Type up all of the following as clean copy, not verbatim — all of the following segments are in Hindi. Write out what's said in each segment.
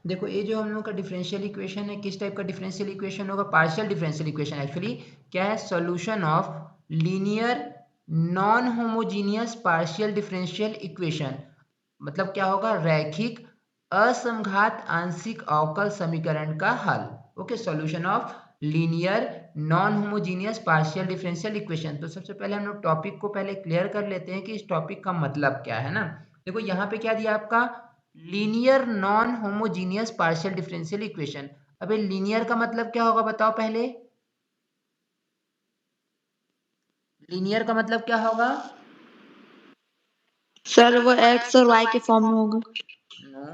देखो ये जो हम लोग का डिफरेंशियल इक्वेशन है, किस टाइप का डिफरेंशियल इक्वेशन होगा? Partial differential equation. एक्चुअली क्या है? Solution of linear non homogeneous partial differential equation. मतलब क्या होगा? रैखिक असमघात आंशिक अवकल समीकरण का हल। Okay, solution of linear non homogeneous partial differential equation. तो सबसे पहले हम लोग टॉपिक को पहले क्लियर कर लेते हैं कि इस टॉपिक का मतलब क्या है ना। देखो यहाँ पे क्या दिया आपका? Linear non homogeneous partial differential equation. अबे लीनियर का मतलब क्या होगा बताओ पहले? लीनियर का मतलब क्या होगा? सर वो एक्स और वाई के फॉर्म में होगा। नो।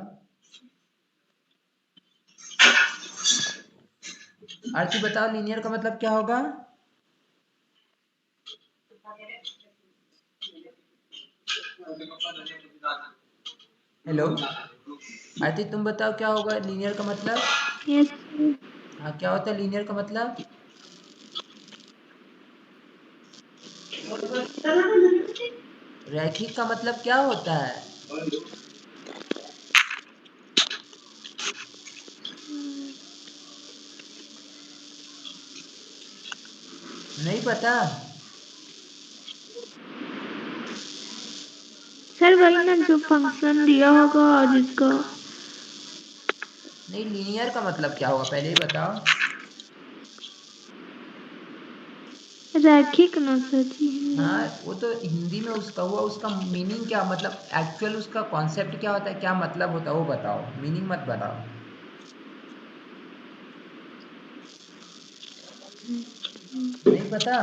आरती बताओ लीनियर का मतलब क्या होगा? हेलो आरती, तुम बताओ क्या होगा लीनियर का मतलब? यस। हाँ, क्या होता है लीनियर का मतलब? रैखिक का मतलब क्या होता है? नहीं पता? सर वही ना जो फंक्शन दिया होगा और जिसका नहीं, लीनियर का मतलब क्या होगा पहले ही बताओ। रैखिक ना सर जी। हाँ, वो तो हिंदी में उसका हुआ, उसका मीनिंग क्या मतलब एक्चुअल उसका कॉन्सेप्ट क्या होता है, क्या मतलब होता है वो बताओ, मीनिंग मत बताओ। नहीं पता?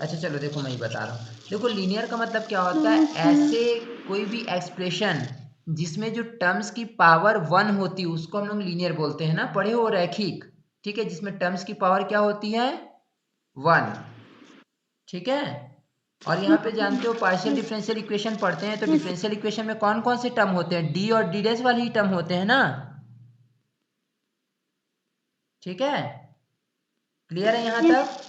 अच्छा चलो देखो मैं ही बता रहा हूँ। देखो लीनियर का मतलब क्या होता है? ऐसे कोई भी एक्सप्रेशन जिसमें जो टर्म्स की पावर 1 होती है उसको हम लोग लीनियर बोलते हैं ना, पढ़े हो रैखिक। ठीक है, जिसमें टर्म्स की पावर क्या होती है? 1। ठीक है। और यहाँ पे जानते हो पार्शियल डिफरेंशियल इक्वेशन पढ़ते हैं तो डिफरेंशियल इक्वेशन में कौन कौन से टर्म होते हैं? डी और डी डैश वाले ही टर्म होते हैं ना। ठीक है, क्लियर है यहाँ तक?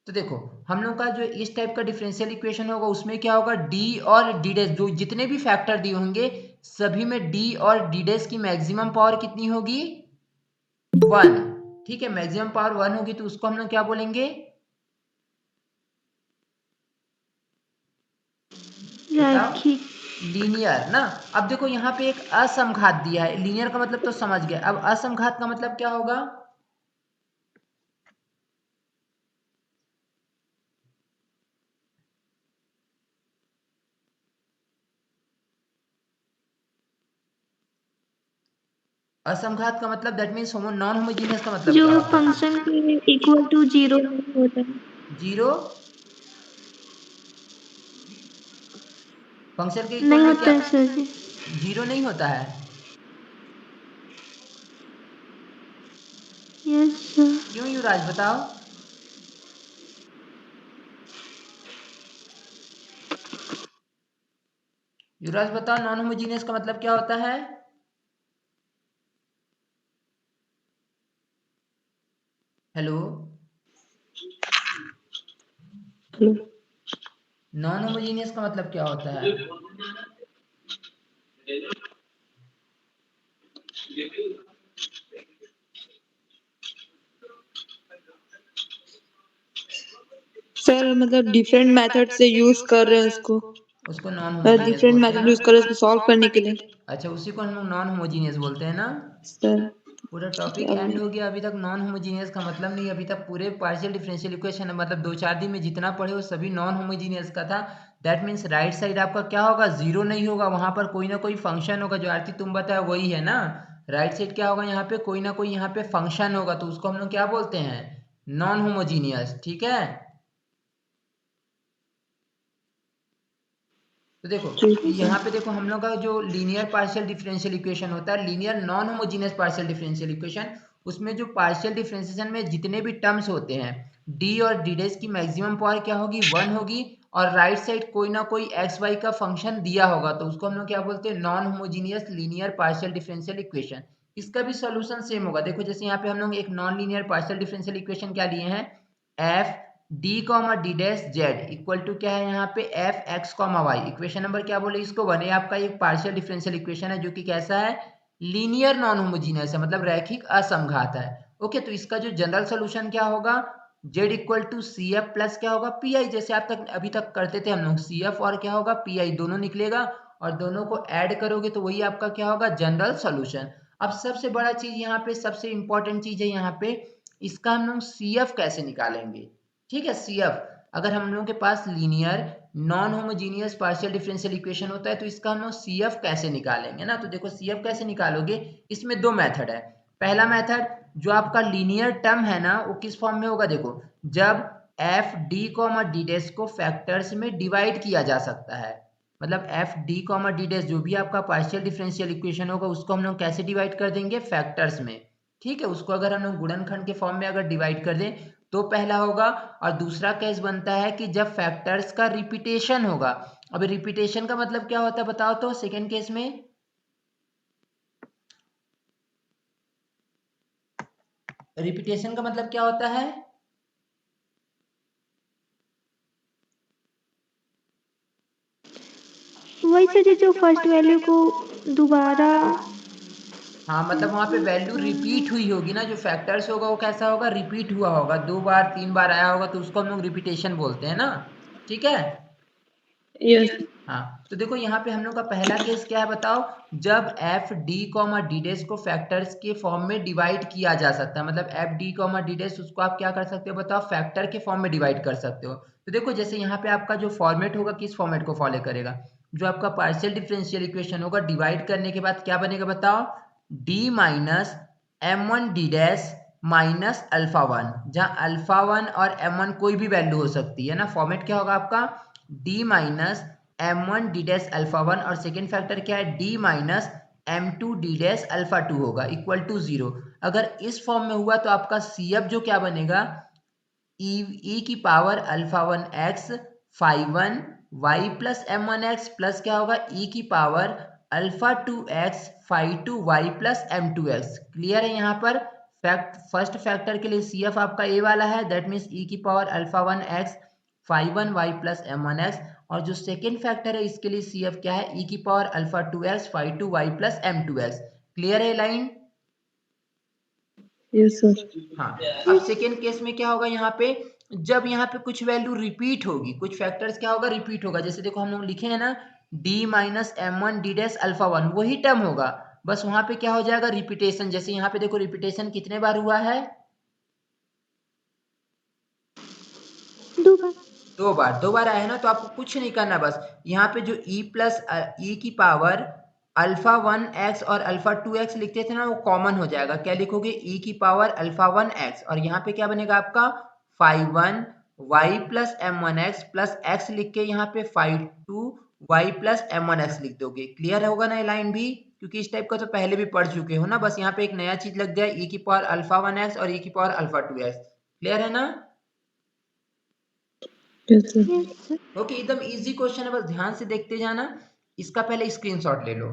तो देखो हम लोग का जो इस टाइप का डिफरेंशियल इक्वेशन होगा उसमें क्या होगा? डी और डी डैश जो जितने भी फैक्टर दिए होंगे सभी में डी और डी डैश की मैक्सिमम पावर कितनी होगी? 1। ठीक है, मैक्सिमम पावर 1 होगी तो उसको हम लोग क्या बोलेंगे? बताओ। रैखिक। लीनियर ना। अब देखो यहाँ पे एक असमघात दिया है, लीनियर का मतलब तो समझ गए, अब असमघात का मतलब क्या होगा? असमघात का मतलब दैट मीन्स नॉन होमोजीनियस का मतलब क्या जो होता है? फंक्शन के इक्वल टू जीरो नहीं होता है। जीरो। फंक्शन के इक्वल नहीं में होता क्या? है सर जी। जीरो नहीं होता है? Yes sir. क्यों युवराज बताओ? युवराज बताओ नॉन होमोजीनियस का मतलब क्या होता है? हेलो। नॉन होमोजीनियस का मतलब क्या होता है? सर मतलब डिफरेंट मेथड से यूज कर रहे हैं उसको। उसको नॉन होमोजीनियस डिफरेंट बोलते हैं मेथड ना। यूज कर रहे हैं उसको सॉल्व करने के लिए। अच्छा, उसी को हम लोग नॉन होमोजीनियस बोलते हैं ना। सर पूरा टॉपिक एंड हो गया, अभी तक नॉन होमोजीनियस का मतलब नहीं, अभी तक पूरे पार्शियल डिफरेंशियल इक्वेशन मतलब 2-4 दिन में जितना पढ़े हो सभी नॉन होमोजीनियस का था। दैट मीन्स राइट साइड आपका क्या होगा? जीरो नहीं होगा, वहां पर कोई ना कोई फंक्शन होगा, जो आरती तुम बताओ वही है ना। राइट साइड क्या होगा? यहाँ पे कोई ना कोई यहाँ पे फंक्शन होगा तो उसको हम लोग क्या बोलते हैं? Non homogeneous. ठीक है, तो देखो यहाँ पे देखो हम लोग का जो लीनियर पार्शियल डिफरेंशियल इक्वेशन होता है, linear non homogeneous partial differential equation, उसमें जो पार्शियल डिफरेंशिएशन में जितने भी टर्म्स होते हैं डी और डी डैश की मैक्सिमम पावर क्या होगी? 1 होगी। और राइट साइड कोई ना कोई एक्स वाई का फंक्शन दिया होगा तो उसको हम लोग क्या बोलते हैं? Non homogeneous linear partial differential equation. इसका भी सोल्यूशन सेम होगा। देखो जैसे यहाँ पे हम लोग एक non linear partial differential equation क्या लिए हैं? F D comma D dash Z equal to क्या है यहाँ पे F x comma Y. Equation number क्या बोले इसको 1। ये आपका एक पार्शियल डिफरेंशियल इक्वेशन है जो कि कैसा है, लीनियर नॉन होमोजीनियस है, मतलब रैखिक असमघात है। ओके, तो इसका जो जनरल सोल्यूशन क्या होगा, z equal to C F plus क्या होगा पी आई, जैसे आप तक अभी तक करते थे हम लोग, सी एफ और क्या होगा पी आई, दोनों निकलेगा और दोनों को ऐड करोगे तो वही आपका क्या होगा जनरल सोल्यूशन। अब सबसे बड़ा चीज यहाँ पे, सबसे इंपॉर्टेंट चीज है यहाँ पे, इसका हम लोग सी एफ कैसे निकालेंगे। ठीक है, सी एफ अगर हम लोगों के पास linear non homogeneous partial differential equation होता है तो इसका हम लोग सी एफ कैसे निकालेंगे ना। तो देखो सी एफ कैसे निकालोगे, इसमें दो मेथड है। पहला मेथड, जो आपका लीनियर टर्म है ना वो किस फॉर्म में होगा, देखो जब F D comma D dash को फैक्टर्स में डिवाइड किया जा सकता है, मतलब F D comma D dash जो भी आपका पार्शियल डिफरेंशियल इक्वेशन होगा उसको हम लोग कैसे डिवाइड कर देंगे, फैक्टर्स में। ठीक है, उसको अगर हम लोग गुणनखंड के फॉर्म में अगर डिवाइड कर दें तो पहला होगा। और दूसरा केस बनता है कि जब फैक्टर्स का रिपीटेशन होगा। अब रिपीटेशन का मतलब क्या होता है बताओ तो, सेकेंड केस में रिपीटेशन का मतलब क्या होता है, वही सर जो फर्स्ट वैल्यू को दोबारा, हाँ मतलब वहां पे वैल्यू रिपीट हुई होगी ना, जो फैक्टर्स होगा वो कैसा होगा, रिपीट हुआ होगा, 2 बार 3 बार आया होगा तो उसको हम लोग रिपीटेशन बोलते हैं ना। ठीक है, यस। हाँ तो देखो यहाँ पे हम लोग का पहला केस क्या है बताओ, जब F D comma D dash को फैक्टर्स के फॉर्म में डिवाइड किया जा सकता है, मतलब F D comma D dash उसको आप क्या कर सकते हो बताओ, फैक्टर के फॉर्म में डिवाइड कर सकते हो। तो देखो जैसे यहाँ पे आपका जो फॉर्मेट होगा किस फॉर्मेट को फॉलो करेगा, जो आपका पार्शियल डिफरेंशियल इक्वेशन होगा डिवाइड करने के बाद क्या बनेगा बताओ, D minus M one D dash minus alpha one, जहाँ अल्फा वन और एम वन कोई भी वैल्यू हो सकती है ना। फॉर्मेट क्या होगा आपका, D minus M one D dash alpha one और सेकेंड फैक्टर क्या है D minus M two D dash alpha two होगा इक्वल टू 0। अगर इस फॉर्म में हुआ तो आपका सी एफ जो क्या बनेगा, ई की power alpha one X five one Y plus M one X plus क्या होगा ई की power alpha two x five two Y plus M two X. Clear है यहाँ पर, फर्स्ट फैक्टर के लिए सी एफ आपका ए वाला है, दैट मीन्स ई की power alpha one X five one Y plus M one X, और जो सेकेंड फैक्टर है इसके लिए सी एफ क्या है, ई की power alpha two x five two Y plus M two X. Clear है लाइन। Yes sir. हाँ, अब सेकेंड केस में क्या होगा यहाँ पे, जब यहाँ पे कुछ वैल्यू रिपीट होगी, कुछ फैक्टर्स क्या होगा रिपीट होगा, जैसे देखो हम लोग लिखे हैं ना D minus M one D dash alpha one, वही टर्म होगा, बस वहां पे क्या हो जाएगा रिपीटेशन। जैसे यहाँ पे देखो रिपीटेशन कितने बार हुआ है, 2 बार। 2 बार, 2 बार आया है ना, तो आपको कुछ नहीं करना, बस यहाँ पे जो e प्लस ई की पावर अल्फा वन एक्स और अल्फा टू एक्स लिखते थे ना वो कॉमन हो जाएगा, क्या लिखोगे e की पावर अल्फा वन एक्स और यहाँ पे क्या बनेगा आपका five one Y plus M one X plus X लिख के यहाँ पे five two Y plus M one X लिख दोगे। क्लियर होगा ना ये लाइन भी, क्योंकि इस टाइप का तो पहले भी पढ़ चुके हो ना, बस यहाँ पे एक नया चीज लग गया e की पावर अल्फा वन एक्स और e की power alpha two X. Clear है ना। Yes sir. Yes sir. Okay, एकदम इजी क्वेश्चन है, बस ध्यान से देखते जाना। इसका पहले स्क्रीनशॉट ले लो।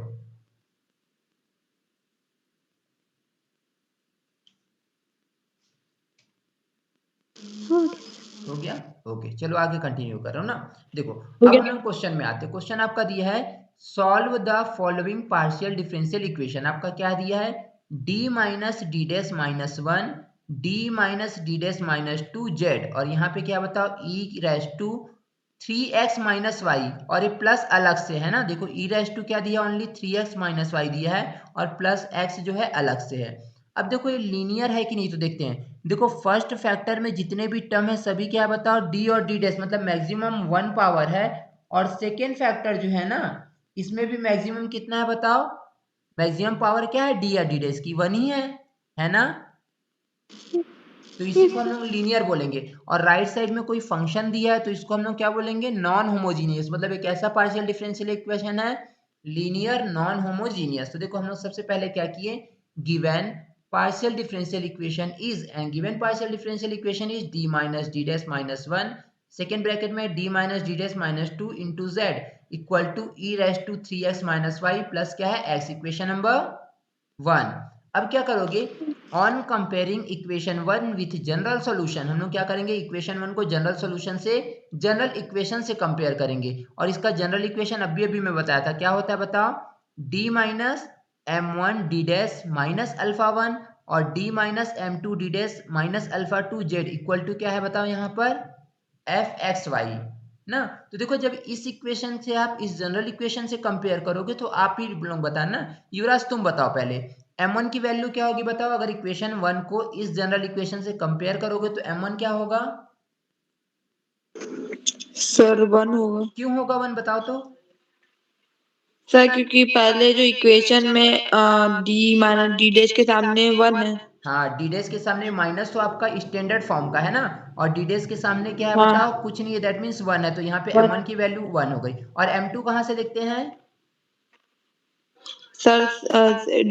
हो गया, ओके चलो आगे कंटिन्यू कर रहा हूँ ना। देखो अब हम लोग क्वेश्चन में आते हैं। क्वेश्चन आपका दिया है solve the following partial differential equation. आपका क्या दिया है, d minus D dash minus one D minus D dash minus two Z, और यहाँ पे क्या बताओ e raise to three x minus y, और ये प्लस अलग से है ना, देखो ई रेस टू क्या दिया, only three x minus Y दिया है और प्लस एक्स जो है अलग से है। अब देखो ये लीनियर है कि नहीं तो देखते हैं। देखो फर्स्ट फैक्टर में जितने भी टर्म है सभी क्या बताओ डी और डी डैश, मतलब मैक्सिमम 1 पावर है, और सेकेंड फैक्टर जो है ना इसमें भी मैक्सिमम कितना है बताओ, मैक्सिमम पावर क्या है डी या डी डैश की 1 ही है ना। तो इसी को हम लोग लीनियर बोलेंगे। और राइट साइड में कोई फंक्शन दिया है तो इसको हम लोग क्या बोलेंगे, नॉन होमोजीनियस, मतलब एक ऐसा पार्शियल डिफरेंशियल इक्वेशन है लीनियर नॉन होमोजीनियस। तो देखो हम लोग सबसे पहले क्या किए, given partial differential equation is, and given partial differential equation is d minus d dash minus 1 second bracket में d minus d dash minus 2 into z equal to e raised to 3x minus y plus क्या है x, इक्वेशन नंबर 1। अब क्या करोगे, on comparing equation 1 with general solution, हम लोग क्या करेंगे, इक्वेशन 1 को जनरल सॉल्यूशन से, जनरल इक्वेशन से कंपेयर करेंगे। और इसका जनरल इक्वेशन अभी अभी मैं बताया था, क्या होता है बताओ, D minus M one D dash minus alpha one और D minus M two D dash minus alpha two Z equal to क्या है बताओ यहाँ पर, एफ एक्स वाई ना। तो देखो जब इस इक्वेशन से आप इस जनरल इक्वेशन से कंपेयर करोगे तो आप ही लोग बताना। युवराज तुम बताओ पहले, m1 की वैल्यू क्या होगी बताओ, अगर इक्वेशन 1 को इस जनरल इक्वेशन से कंपेयर करोगे तो m1 क्या होगा। सर 1 होगा क्यों होगा 1 बताओ तो। सर, क्योंकि पहले जो इक्वेशन में डी माइनस डी डैश के सामने 1 है। हाँ, डी डैश के सामने माइनस तो आपका स्टैंडर्ड फॉर्म का है ना, और डी डैश के सामने क्या है हाँ बताओ, कुछ नहीं है, दैट मीन्स 1 है, तो यहाँ पे 1 m1 की वैल्यू 1 हो गई। और m2 कहाँ से देखते हैं, sir,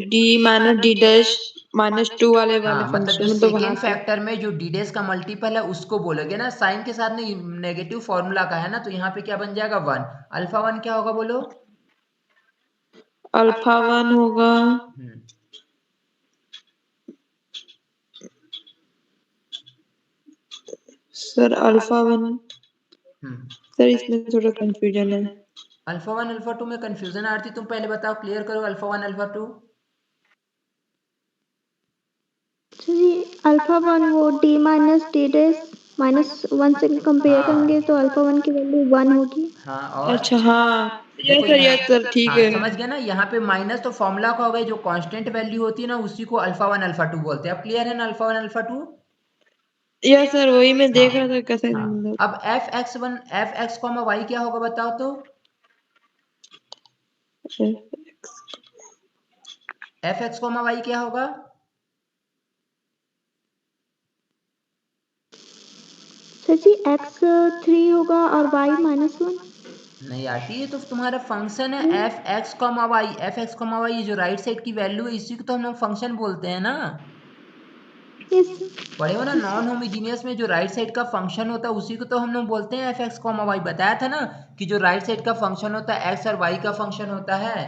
D minus D dash -2 वाले हाँ मतलब जो फंक्शन में, तो वहां सेकेंड से। फैक्टर में जो डी डैश का मल्टीपल है उसको बोलोगे ना, साइन के साथ नहीं, नेगेटिव फॉर्मूला का है ना, तो यहाँ पे क्या बन जाएगा 1। अल्फा 1 क्या होगा बोलो। अल्फा 1 होगा सर अल्फा 1। सर इसमें थोड़ा कंफ्यूजन है। अल्फा 1 अल्फा 2 में कंफ्यूजन आरती, तुम पहले बताओ, क्लियर करो अल्फा 1 अल्फा 2। सर जी अल्फा वन वो डी माइनस डी डैश -1 से कंपेयर करेंगे तो अल्फा वन की वैल्यू 1 होगी। हाँ और अच्छा हाँ, देखो यस सर, ठीक हाँ है। समझ गया ना, यहाँ पे माइनस तो फॉर्मूला का हो गया, जो कांस्टेंट वैल्यू होती है ना उसी को अल्फा 1 अल्फा 2 बोलते हैं। अब क्लियर है ना अल्फा 1 अल्फा 2। यस सर, वही मैं हाँ देख रहा था कैसे हाँ। मतलब। अब F X one F x comma Y क्या होगा बताओ तो, एफ एक्स कॉमा वाई क्या होगा। सर जी x3 होगा और y -1। नहीं आती, ये तो तुम्हारा फंक्शन है F x comma Y, F x comma Y, ये जो राइट साइड की वैल्यू है इसी को तो हम लोग फंक्शन बोलते हैं ना। यस पढ़े हो ना, नॉन होमोजीनियस में जो राइट साइड का फंक्शन होता है उसी को तो हम लोग बोलते हैं एफ एक्स कॉमा वाई। बताया था ना कि जो राइट साइड का फंक्शन होता है एक्स और वाई का फंक्शन होता है।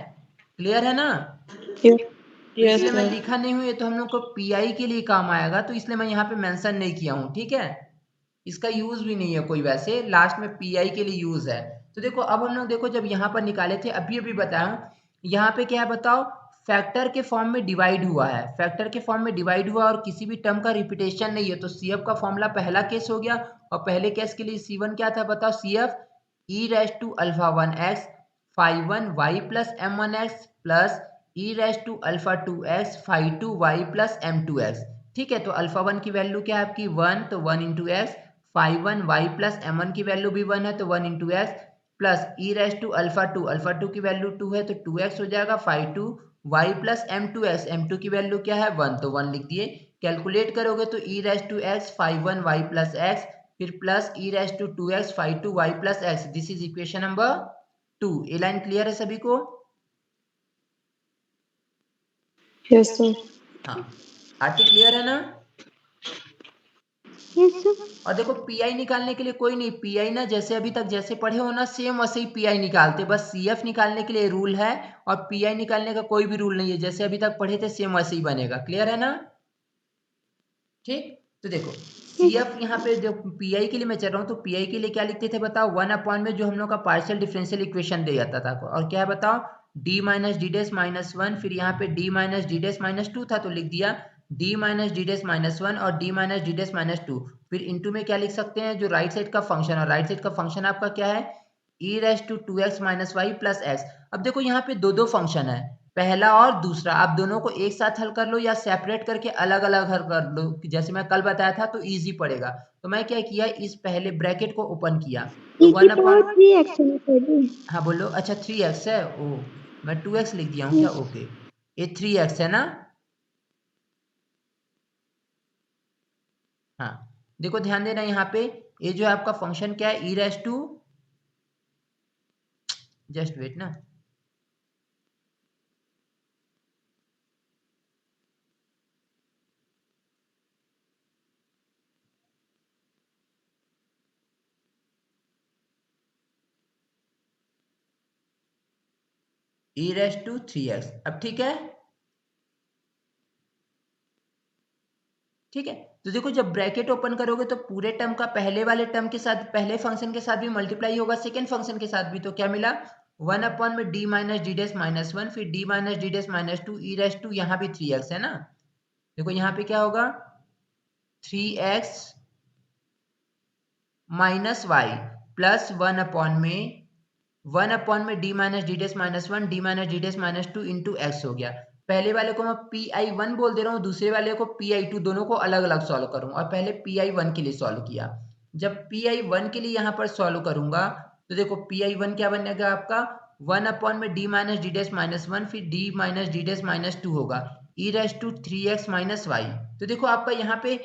क्लियर है ना। तो यस इसलिए मैं सर। लिखा नहीं हूँ, ये तो हम लोग को पीआई के लिए काम आएगा, तो इसलिए मैं यहाँ पे मेंशन नहीं किया हूँ, ठीक है। इसका यूज भी नहीं है कोई, वैसे लास्ट में पीआई के लिए यूज है। तो देखो अब हम लोग देखो जब यहाँ पर निकाले थे अभी अभी बताया हूँ, यहाँ पे क्या है बताओ, फैक्टर के फॉर्म में डिवाइड हुआ है, फैक्टर के फॉर्म में डिवाइड हुआ और किसी भी टर्म का रिपीटेशन नहीं है, तो सीएफ का फॉर्मूला पहला केस हो गया। और पहले केस के लिए सी1 क्या था बताओ, CF E raise to alpha 1 X five 1 Y plus M 1 X plus E raise to alpha 2 X five 2 Y plus M 2 X. ठीक है, तो अल्फा 1 की वैल्यू क्या है आपकी 1, तो 1 into x, five 1 Y plus M 1 की वैल्यू भी 1 है तो 1 into x plus E raise to alpha 2 की वैल्यू 2 है तो 2x हो जाएगा, five 2 Y plus M two x, m two की वैल्यू क्या है 1 तो 1 लिख दिए। कैलकुलेट करोगे तो e raise to x five 1 Y plus x फिर plus E raise to 2x five 2 Y plus x, this is equation number 2। ये लाइन क्लियर है सभी को। Yes sir. हाँ आरती क्लियर है ना। Yes sir. और देखो पीआई निकालने के लिए कोई नहीं, पीआई ना जैसे अभी तक जैसे पढ़े हो ना सेम वैसे ही पीआई निकालते, बस सीएफ निकालने के लिए रूल है और पीआई निकालने का कोई भी रूल नहीं है, जैसे अभी तक पढ़े थे सेम वैसे ही बनेगा। क्लियर है ना। ठीक, तो देखो सी एफ यहाँ पे जो पीआई के लिए मैं चल रहा हूँ, तो पीआई के लिए क्या लिखते थे बताओ, 1 में जो हम लोग का पार्शियल डिफरेंशियल इक्वेशन दे जाता था, और क्या है बताओ, D minus D dash minus one, फिर यहाँ पे D minus D dash minus two था तो लिख दिया D minus D dash minus one और D minus D dash minus two. फिर इनटू में क्या लिख सकते हैं, जो राइट साइड का फंक्शन, और राइट साइड का फंक्शन आपका क्या है, e raise to 2x minus y plus x. अब देखो यहाँ पे दो दो फंक्शन है, पहला और दूसरा, आप दोनों को एक साथ हल कर लो या सेपरेट करके अलग अलग हल कर लो, जैसे मैं कल बताया था तो इजी पड़ेगा। तो मैं क्या किया, इस पहले ब्रैकेट को ओपन किया तो ई की 1 पावर अपॉन, 3x है सर जी। हाँ बोलो, अच्छा 3x है, ओ मैं 2x लिख दिया हूँ क्या, यस ओके ये 3x है ना। हाँ देखो ध्यान देना यहाँ पे, ये जो है आपका फंक्शन क्या है, e raise to, just wait ना, ई रेस टू 3x। अब ठीक है, ठीक है। तो देखो जब ब्रैकेट ओपन करोगे तो पूरे टर्म का पहले वाले टर्म के साथ, पहले फंक्शन के साथ भी मल्टीप्लाई होगा सेकेंड फंक्शन के साथ भी। तो क्या मिला, 1 अपॉन में D minus D dash minus 1, फिर D minus D dash minus 2 e raise to, यहाँ भी 3x है ना। देखो यहाँ पे क्या होगा, 3x minus y plus 1 upon में D minus D dash minus 1 D minus D dash minus 2 into x हो गया। पहले वाले को मैं PI1 बोल दे रहा हूँ, दूसरे वाले को PI2, दोनों को अलग अलग सॉल्व करूँ। और पहले PI1 के लिए सॉल्व किया। जब PI1 के लिए यहाँ पर सॉल्व करूंगा तो देखो PI1 क्या बनेगा आपका, 1 अपॉन में D minus D dash minus 1 फिर D minus D dash minus 2 होगा, e raise to 3x minus y. तो देखो आपका यहाँ पे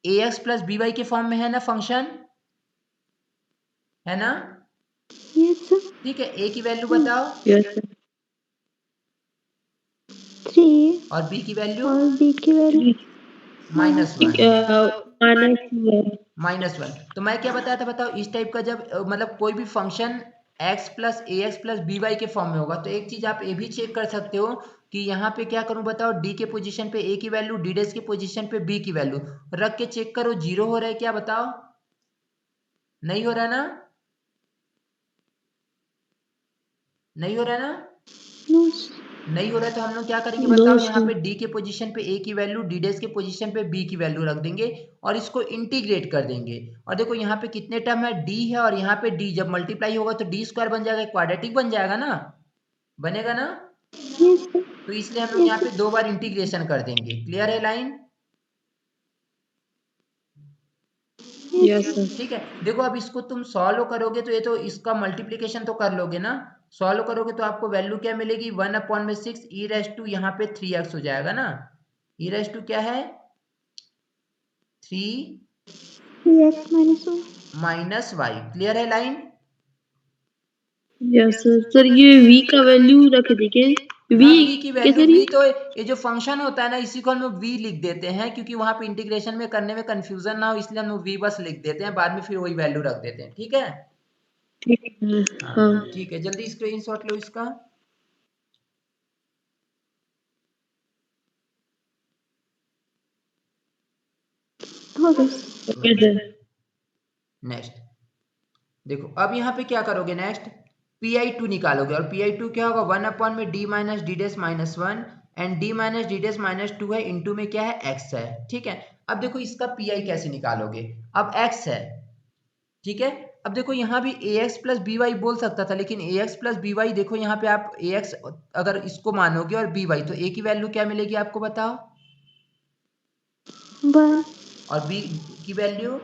ax प्लस बी वाई के फॉर्म में है ना फंक्शन, है ना। Yes sir. ठीक है, a की वैल्यू बताओ, यस सर। 3 और b की वैल्यू और b की वैल्यू -1। माइनस -1। तो मैं क्या बताया था बताओ, इस टाइप का जब मतलब कोई भी फंक्शन x प्लस ए एक्स प्लस बी वाई के फॉर्म में होगा तो एक चीज आप ये भी चेक कर सकते हो कि यहाँ पे क्या करूं बताओ, d के पोजीशन पे a की वैल्यू, d डेस के पोजीशन पे b की वैल्यू रख के चेक करो, 0 हो रहा है क्या बताओ, नहीं हो रहा ना, नहीं हो रहा ना, नो नहीं हो रहा है। तो हम लोग क्या करेंगे नो बताओ, सर। यहाँ पे d के पोजीशन पे a की वैल्यू, d डेस के पोजीशन पे b की वैल्यू रख देंगे और इसको इंटीग्रेट कर देंगे। और देखो यहाँ पे कितने टर्म है, d है और यहाँ पे d जब मल्टीप्लाई होगा तो d स्क्वायर बन जाएगा, क्वाड्रेटिक बन जाएगा ना, बनेगा ना। Yes sir. तो इसलिए हम लोग यहाँ पे 2 बार इंटीग्रेशन कर देंगे। क्लियर है लाइन, यस सर। ठीक है। देखो अब इसको तुम सॉल्व करोगे तो ये तो इसका मल्टीप्लिकेशन तो कर लोगे ना, सॉल्व करोगे तो आपको वैल्यू क्या मिलेगी, 1 अपॉन में 6 ई रेस टू यहाँ पे 3x हो जाएगा ना, ई रेस टू क्या है 3x minus 1। Minus y. Clear है लाइन, यस सर। सर ये v का वैल्यू रख दीजिए, v हाँ v की वैल्यू, कैसे v रही? तो ये जो फंक्शन होता है ना इसी को हम लोग v लिख देते हैं, क्योंकि वहां पे इंटीग्रेशन में करने में कंफ्यूजन ना हो इसलिए हम लोग v बस लिख देते हैं, बाद में फिर वही वैल्यू रख देते हैं। ठीक है, ठीक है। हाँ हाँ। ठीक है, जल्दी स्क्रीनशॉट लो इसका। हो गया। Okay sir. नेक्स्ट देखो अब यहाँ पे क्या करोगे, नेक्स्ट PI2 निकालोगे और PI2 क्या होगा, 1 अपॉन में d minus D dash minus 1 and d minus D dash minus 2 है, इनटू में क्या है x है। ठीक है, अब देखो इसका PI कैसे निकालोगे, अब x है, ठीक है। अब देखो यहाँ भी ax प्लस बी वाई बोल सकता था, लेकिन ax प्लस बी वाई देखो यहाँ पे आप ax अगर इसको मानोगे और by तो a की वैल्यू क्या मिलेगी आपको बताओ, 1 और b की वैल्यू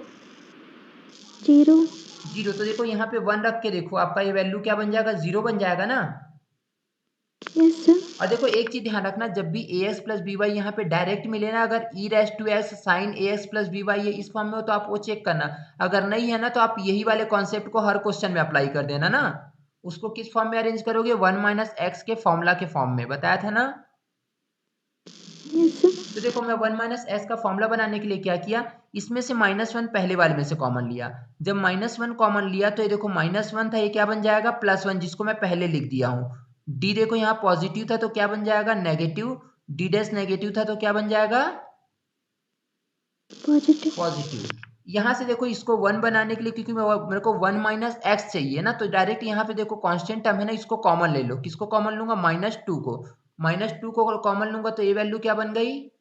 0। 0। तो देखो यहाँ पे 1 रख के देखो आपका ये वैल्यू क्या बन जाएगा, 0 बन जाएगा ना। Yes sir. और देखो एक चीज ध्यान रखना, जब भी ax प्लस बी वाई यहाँ पे डायरेक्ट मिले ना, अगर e raise to x sine ax plus b y इस फॉर्म में हो तो आप वो चेक करना, अगर नहीं है ना तो आप यही वाले कॉन्सेप्ट को हर क्वेश्चन में अप्लाई कर देना ना। उसको किस फॉर्म में अरेंज करोगे, 1 माइनस एक्स के फॉर्मूला के फॉर्म में, बताया था ना। Yes sir. तो देखो मैं 1 माइनस एक्स का फॉर्मूला बनाने के लिए क्या किया, इसमें से -1 पहले वाले में से कॉमन लिया, जब -1 कॉमन लिया तो ये देखो -1 था, ये क्या बन जाएगा +1, जिसको मैं पहले लिख दिया हूँ। डी देखो यहाँ पॉजिटिव था तो क्या बन जाएगा नेगेटिव, डी डैश नेगेटिव था तो क्या बन जाएगा पॉजिटिव। पॉजिटिव। यहाँ से देखो इसको 1 बनाने के लिए, क्योंकि मेरे को 1 माइनस एक्स चाहिए ना, तो डायरेक्ट यहाँ पे देखो कांस्टेंट टर्म है ना, इसको कॉमन ले लो। किसको कॉमन लूंगा, -2 को, -2 को कॉमन लूंगा तो ये वैल्यू क्या बन गई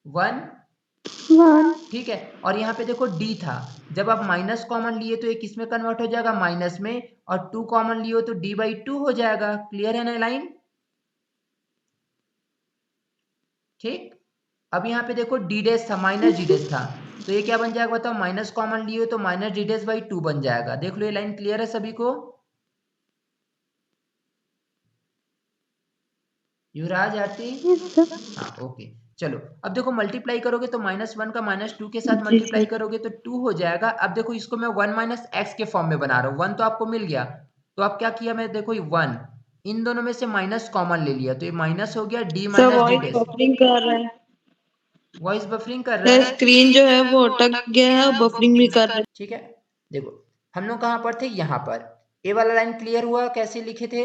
1। 1 ठीक है, और यहाँ पे देखो d था, जब आप माइनस कॉमन लिए तो ये किस में कन्वर्ट हो जाएगा, माइनस में, और 2 कॉमन लिए हो तो d/2 हो जाएगा। क्लियर है ना लाइन, ठीक। अब यहाँ पे देखो d डैश था, माइनस d डैश था, तो ये क्या बन जाएगा बताओ, माइनस कॉमन लिए हो तो माइनस d डैश बाई 2 बन जाएगा। देख लो ये लाइन क्लियर है सभी को, युवराज आरती, यस सर। हाँ ओके। चलो अब देखो मल्टीप्लाई करोगे तो -1 का -2 के साथ जी मल्टीप्लाई सर। करोगे तो 2 हो जाएगा। अब देखो इसको मैं 1 माइनस एक्स के फॉर्म में बना रहा हूँ, 1 तो आपको मिल गया, तो अब क्या किया मैं, देखो 1 इन दोनों में से माइनस कॉमन ले लिया तो ये माइनस हो गया d sir minus D voice dash. Buffering कर रहा है। वॉइस बफरिंग कर रहा सर है, स्क्रीन जो है वो अटक गया है और बफरिंग भी कर रहा है। ठीक है। देखो हम लोग कहाँ पर थे, यहाँ पर, ए वाला लाइन क्लियर हुआ कैसे लिखे थे,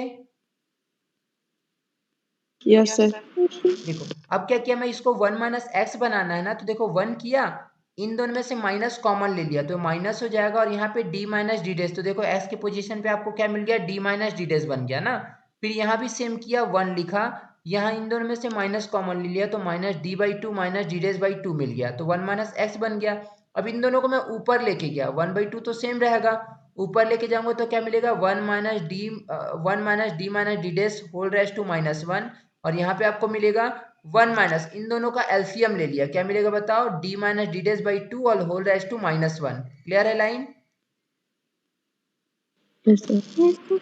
यस सर। देखो अब क्या किया, मैं इसको 1 माइनस एक्स बनाना है ना, तो देखो 1 किया, इन दोनों में से माइनस कॉमन ले लिया तो माइनस हो जाएगा, और यहाँ पे डी माइनस डी डेस, तो देखो एक्स के पोजीशन पे आपको क्या मिल गया, डी माइनस डी डेस बन गया ना। फिर यहाँ भी सेम किया, 1 लिखा, यहाँ इन दोनों में से माइनस कॉमन ले लिया तो minus d by two minus D dash by two मिल गया, तो 1 माइनस एक्स बन गया। अब इन दोनों को मैं ऊपर लेके गया, 1 बाई टू तो सेम रहेगा, ऊपर लेके जाऊंगा तो क्या मिलेगा, 1 minus D minus D dash whole raise to minus 1, और यहाँ पे आपको मिलेगा 1 माइनस, इन दोनों का एलसीएम ले लिया, क्या मिलेगा बताओ, D minus D dash by two और whole raise to minus 1। Clear है line? Yes sir. Yes, sir.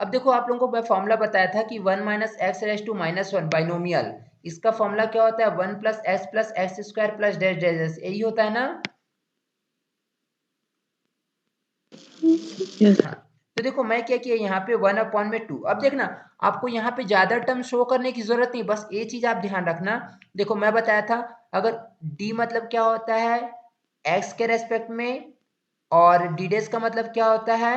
अब देखो आप लोगों को मैं फॉर्मूला बताया था कि 1 minus x raise to minus 1 binomial, इसका फॉर्मूला क्या होता है, 1 plus x square plus dash dash dash, यही होता है ना। यस हाँ, तो देखो मैं क्या किया, यहाँ पे 1 अपॉन में 2। अब देखना आपको यहाँ पे ज्यादा टर्म शो करने की जरूरत नहीं, बस ये चीज आप ध्यान रखना। देखो मैं बताया था, अगर d मतलब क्या होता है x के रेस्पेक्ट में, और डी डेस का मतलब क्या होता है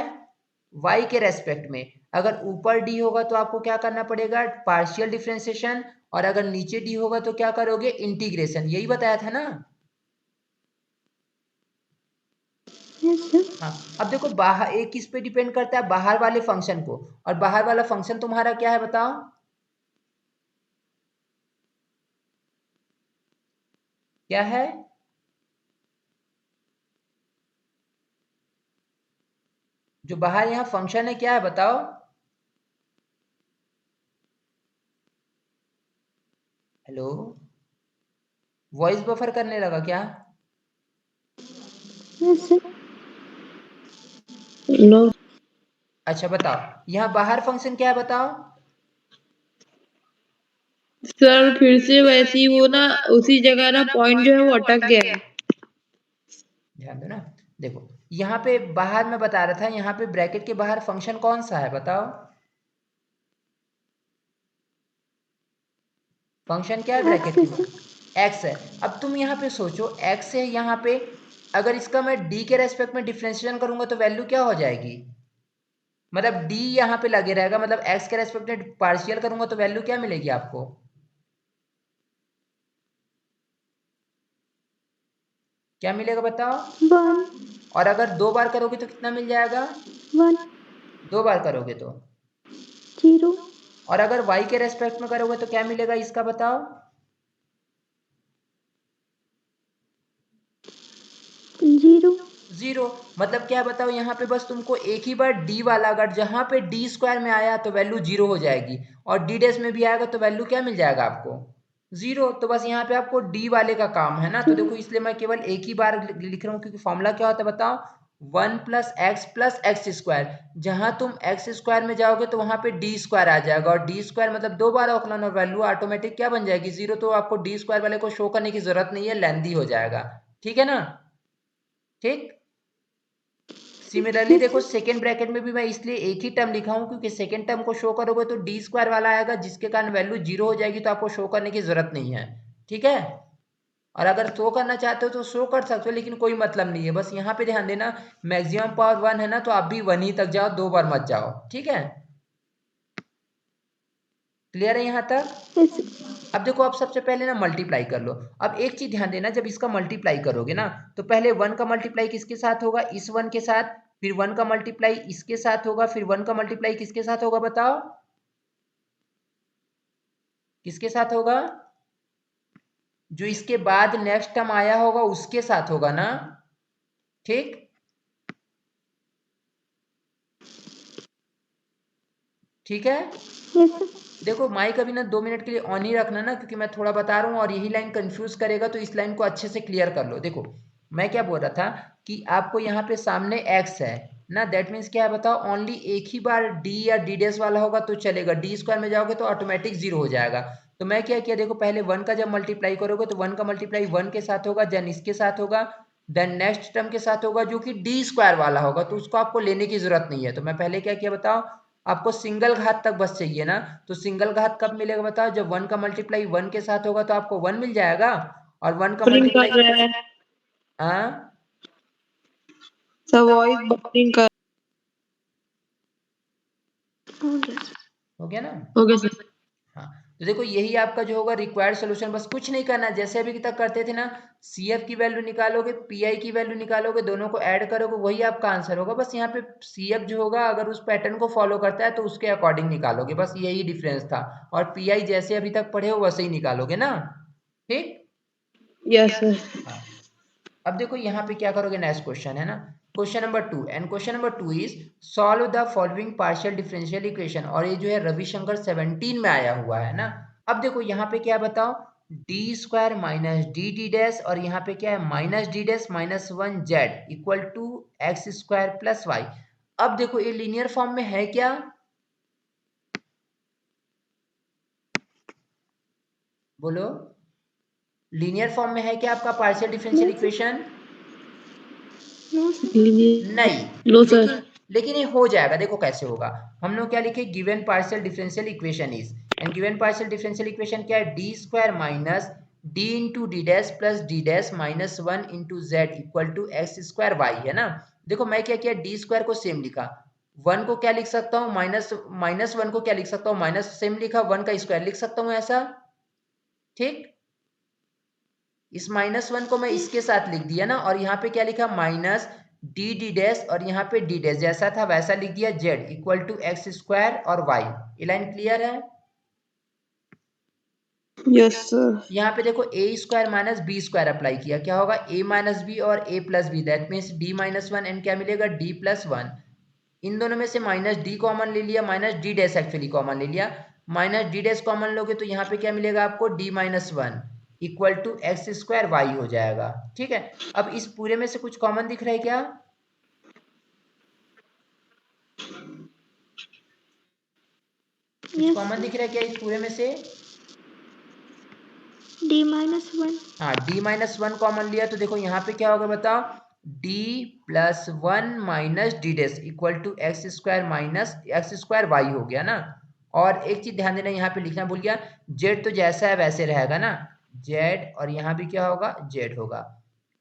y के रेस्पेक्ट में। अगर ऊपर d होगा तो आपको क्या करना पड़ेगा, पार्शियल डिफरेंशिएशन, और अगर नीचे d होगा तो क्या करोगे, इंटीग्रेशन, यही बताया था ना। Yes, sir. हाँ, अब देखो बाहर एक किस पे डिपेंड करता है, बाहर वाले फंक्शन को, और बाहर वाला फंक्शन तुम्हारा क्या है बताओ, क्या है, जो बाहर यहाँ फंक्शन है क्या है बताओ, हेलो, वॉइस बफर करने लगा क्या, Yes, sir. नो अच्छा बताओ, यहाँ बाहर फंक्शन क्या है बताओ, सर फिर से वैसी वो ना उसी जगह ना पॉइंट जो है वो अटक गया है। ध्यान दो ना। देखो यहाँ पे बाहर मैं बता रहा था, यहाँ पे ब्रैकेट के बाहर फंक्शन कौन सा है बताओ, फंक्शन क्या है ब्रैकेट के X, बाहर, एक्स है। अब तुम यहाँ पे सोचो, एक्स है यहाँ पे, अगर इसका मैं डी के रेस्पेक्ट में डिफरेंशिएशन करूंगा तो वैल्यू क्या हो जाएगी, मतलब डी यहाँ पे लगे रहेगा, मतलब एक्स के रेस्पेक्ट में पार्शियल करूंगा तो वैल्यू क्या मिलेगी आपको, क्या मिलेगा बताओ, 1, और अगर 2 बार करोगे तो कितना मिल जाएगा, 1, 2 बार करोगे तो, 0, और अगर y के रेस्पेक्ट में करोगे तो क्या मिलेगा इसका बताओ, 0, 0। मतलब क्या बताओ, यहाँ पे बस तुमको एक ही बार d वाला, अगर जहाँ पे d स्क्वायर में आया तो वैल्यू 0 हो जाएगी, और d डैश में भी आएगा तो वैल्यू क्या मिल जाएगा आपको, 0। तो बस यहाँ पे आपको d वाले का काम है ना, तो 0. देखो इसलिए मैं केवल एक ही बार लिख रहा हूँ, क्योंकि फॉर्मूला क्या होता है बताओ, 1 प्लस एक्स स्क्वायर, जहां तुम एक्स स्क्वायर में जाओगे तो वहां पे डी स्क्वायर आ जाएगा, और डी स्क्वायर मतलब 2 बार औकलन, और वैल्यू ऑटोमेटिक क्या बन जाएगी, 0। तो आपको डी स्क्वायर वाले को शो करने की जरूरत नहीं है, लेंदी हो जाएगा, ठीक है ना, ठीक। सिमिलरली Yes, देखो sir. सेकेंड ब्रैकेट में भी मैं इसलिए एक ही टर्म लिखा हूं, क्योंकि सेकेंड टर्म को शो करोगे तो डी स्क्वायर वाला आएगा, जिसके कारण वैल्यू 0 हो जाएगी, तो आपको शो करने की जरूरत नहीं है, ठीक है। और अगर शो करना चाहते हो तो शो कर सकते हो, लेकिन कोई मतलब नहीं है, बस यहाँ पे ध्यान देना, मैक्सिमम पावर 1 है ना, तो आप भी 1 ही तक जाओ, 2 बार मत जाओ, ठीक है। क्लियर है यहाँ तक? Yes, sir. अब देखो आप सबसे पहले ना मल्टीप्लाई कर लो। अब एक चीज ध्यान देना, जब इसका मल्टीप्लाई करोगे ना, तो पहले 1 का मल्टीप्लाई किसके साथ होगा, इस 1 के साथ, फिर 1 का मल्टीप्लाई इसके साथ होगा, फिर 1 का मल्टीप्लाई किसके साथ होगा बताओ, किसके साथ होगा, जो इसके बाद नेक्स्ट टर्म आया होगा उसके साथ होगा ना, ठीक। ठीक है। Yes, sir. देखो माइक अभी ना 2 मिनट के लिए ऑन ही रखना ना, क्योंकि मैं थोड़ा बता रहा हूँ और यही लाइन कंफ्यूज करेगा, तो इस लाइन को अच्छे से क्लियर कर लो। देखो मैं क्या बोल रहा था कि आपको यहाँ पे सामने x है ना, दैट मीन्स क्या है बताओ, ओनली एक ही बार d या d डैश वाला होगा तो चलेगा, d स्क्वायर में जाओगे तो ऑटोमेटिक 0 हो जाएगा। तो मैं क्या किया, देखो पहले 1 का जब मल्टीप्लाई करोगे तो 1 का मल्टीप्लाई 1 के साथ होगा, देन इसके साथ होगा, देन नेक्स्ट टर्म के साथ होगा जो कि d स्क्वायर वाला होगा, तो उसको आपको लेने की जरूरत नहीं है। तो मैं पहले क्या किया बताओ, आपको सिंगल घात तक बस चाहिए ना, तो सिंगल घात कब मिलेगा बताओ, जब 1 का मल्टीप्लाई 1 के साथ होगा तो आपको 1 मिल जाएगा, और 1 का बफरिंग मल्टीप्लाई कर रहा है हाँ सर, वॉइस बफरिंग कर Oh, yes. हो गया ना। हो गया सर। हाँ, तो देखो यही आपका जो होगा रिक्वायर्ड सोल्यूशन, बस कुछ नहीं करना, जैसे अभी तक करते थे ना, CF की वैल्यू निकालोगे, PI की वैल्यू निकालोगे, दोनों को ऐड करोगे, वही आपका आंसर होगा। बस यहाँ पे CF जो होगा अगर उस पैटर्न को फॉलो करता है तो उसके अकॉर्डिंग निकालोगे, बस यही डिफरेंस था। और PI जैसे अभी तक पढ़े हो वैसे ही निकालोगे ना, ठीक। Yes sir. हाँ। अब देखो यहाँ पे क्या करोगे, नेक्स्ट क्वेश्चन है ना, question number 2, and question number 2 is solve the following partial differential equation, और ये जो है रविशंकर 17 में आया हुआ है ना। अब देखो यहाँ पे क्या बताओ, D square minus D D dash, और यहाँ पे क्या है minus D dash minus 1 z equal to x square plus y. अब देखो ये लीनियर फॉर्म में है क्या, बोलो, लीनियर फॉर्म में है क्या आपका पार्शियल डिफरेंशियल इक्वेशन? नहीं, लो सर। लेकिन ये हो जाएगा, देखो कैसे होगा। हम लोग क्या लिखे, given partial differential equation is, and given partial differential equation क्या है, D square minus D into D dash plus D dash minus 1 into z equal to x square y, है ना। देखो मैं क्या किया, डी स्क्वायर को सेम लिखा, 1 को क्या लिख सकता हूँ, माइनस 1 को क्या लिख सकता हूँ, माइनस सेम लिखा, 1 का स्क्वायर लिख सकता हूँ ऐसा, ठीक। इस माइनस 1 को मैं इसके साथ लिख दिया ना, और यहाँ पे क्या लिखा, माइनस डी डी डैश, और यहाँ पे डी डैश जैसा था वैसा लिख दिया, z equal to x square और वाई। ये लाइन क्लियर है? Yes sir. यहाँ पे देखो a square minus b square apply किया, क्या होगा, ए माइनस बी और a plus b, that means d minus 1 and क्या मिलेगा, डी प्लस 1। इन दोनों में से माइनस डी कॉमन ले लिया, minus D dash actually common ले लिया, माइनस डी डैश कॉमन लोगे तो यहाँ पे क्या मिलेगा आपको, D minus 1 equal to x square y हो जाएगा, ठीक है। अब इस पूरे में से कुछ कॉमन दिख रहा है क्या, कुछ कॉमन दिख रहा है क्या इस पूरे में से? D minus 1. हाँ, d माइनस 1 कॉमन लिया तो देखो यहाँ पे क्या होगा बताओ, d plus 1 minus D dash equal to x square minus x square y हो गया ना। और एक चीज ध्यान देना, यहाँ पे लिखना भूल गया, z तो जैसा है वैसे रहेगा ना, z, और यहाँ भी क्या होगा, z होगा,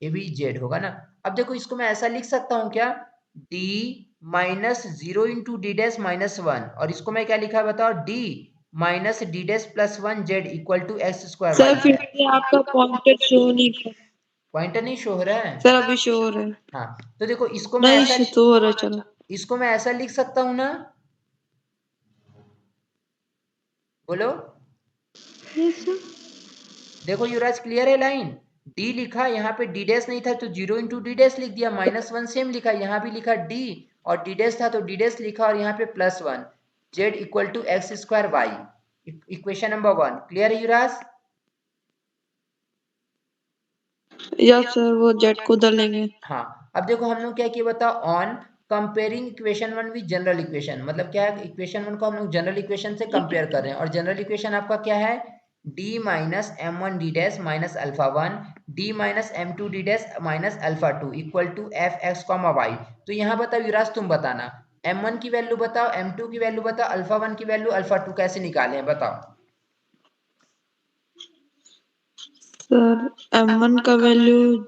ये भी z होगा ना। अब देखो इसको मैं ऐसा लिख सकता हूँ क्या, d minus 0 into D dash minus 1, और इसको मैं क्या लिखा है बताओ, d minus D dash plus 1 z equal to x square sir y. फिर से आपका पॉइंटर शो नहीं कर। पॉइंटर नहीं शो हो रहा है? सर अभी शो हो रहा है। हाँ, तो देखो इसको मैं नहीं ऐसा, शो हो रहा है, चलो। इसको मैं ऐसा लिख सकता हूँ ना, बोलो। Yes, sir. देखो युवराज क्लियर है लाइन, डी लिखा, यहाँ पे डी डैश नहीं था तो 0 इंटू डी डैश लिख दिया, माइनस 1 सेम लिखा, यहाँ भी लिखा डी, और डी डैश था तो डी डैश लिखा, और यहाँ पे plus 1 z equal to x square y. Equation number 1 clear है युवराज? यस सर, वो जेड को उधर लेंगे। हाँ, अब देखो हम लोग क्या किया बताओ, on comparing equation 1 with general equation, मतलब क्या है, इक्वेशन 1 को हम लोग जनरल इक्वेशन से कंपेयर कर रहे हैं, और जनरल इक्वेशन आपका क्या है, d minus M one D dash minus alpha 1 d minus M two D dash minus alpha 2 equal to f x comma y. तो यहाँ बताओ युवराज, तुम बताना, m1 की वैल्यू बताओ, m2 की वैल्यू बताओ, अल्फा 1 की वैल्यू, अल्फा 2 कैसे निकाले हैं बताओ। सर m1 का वैल्यू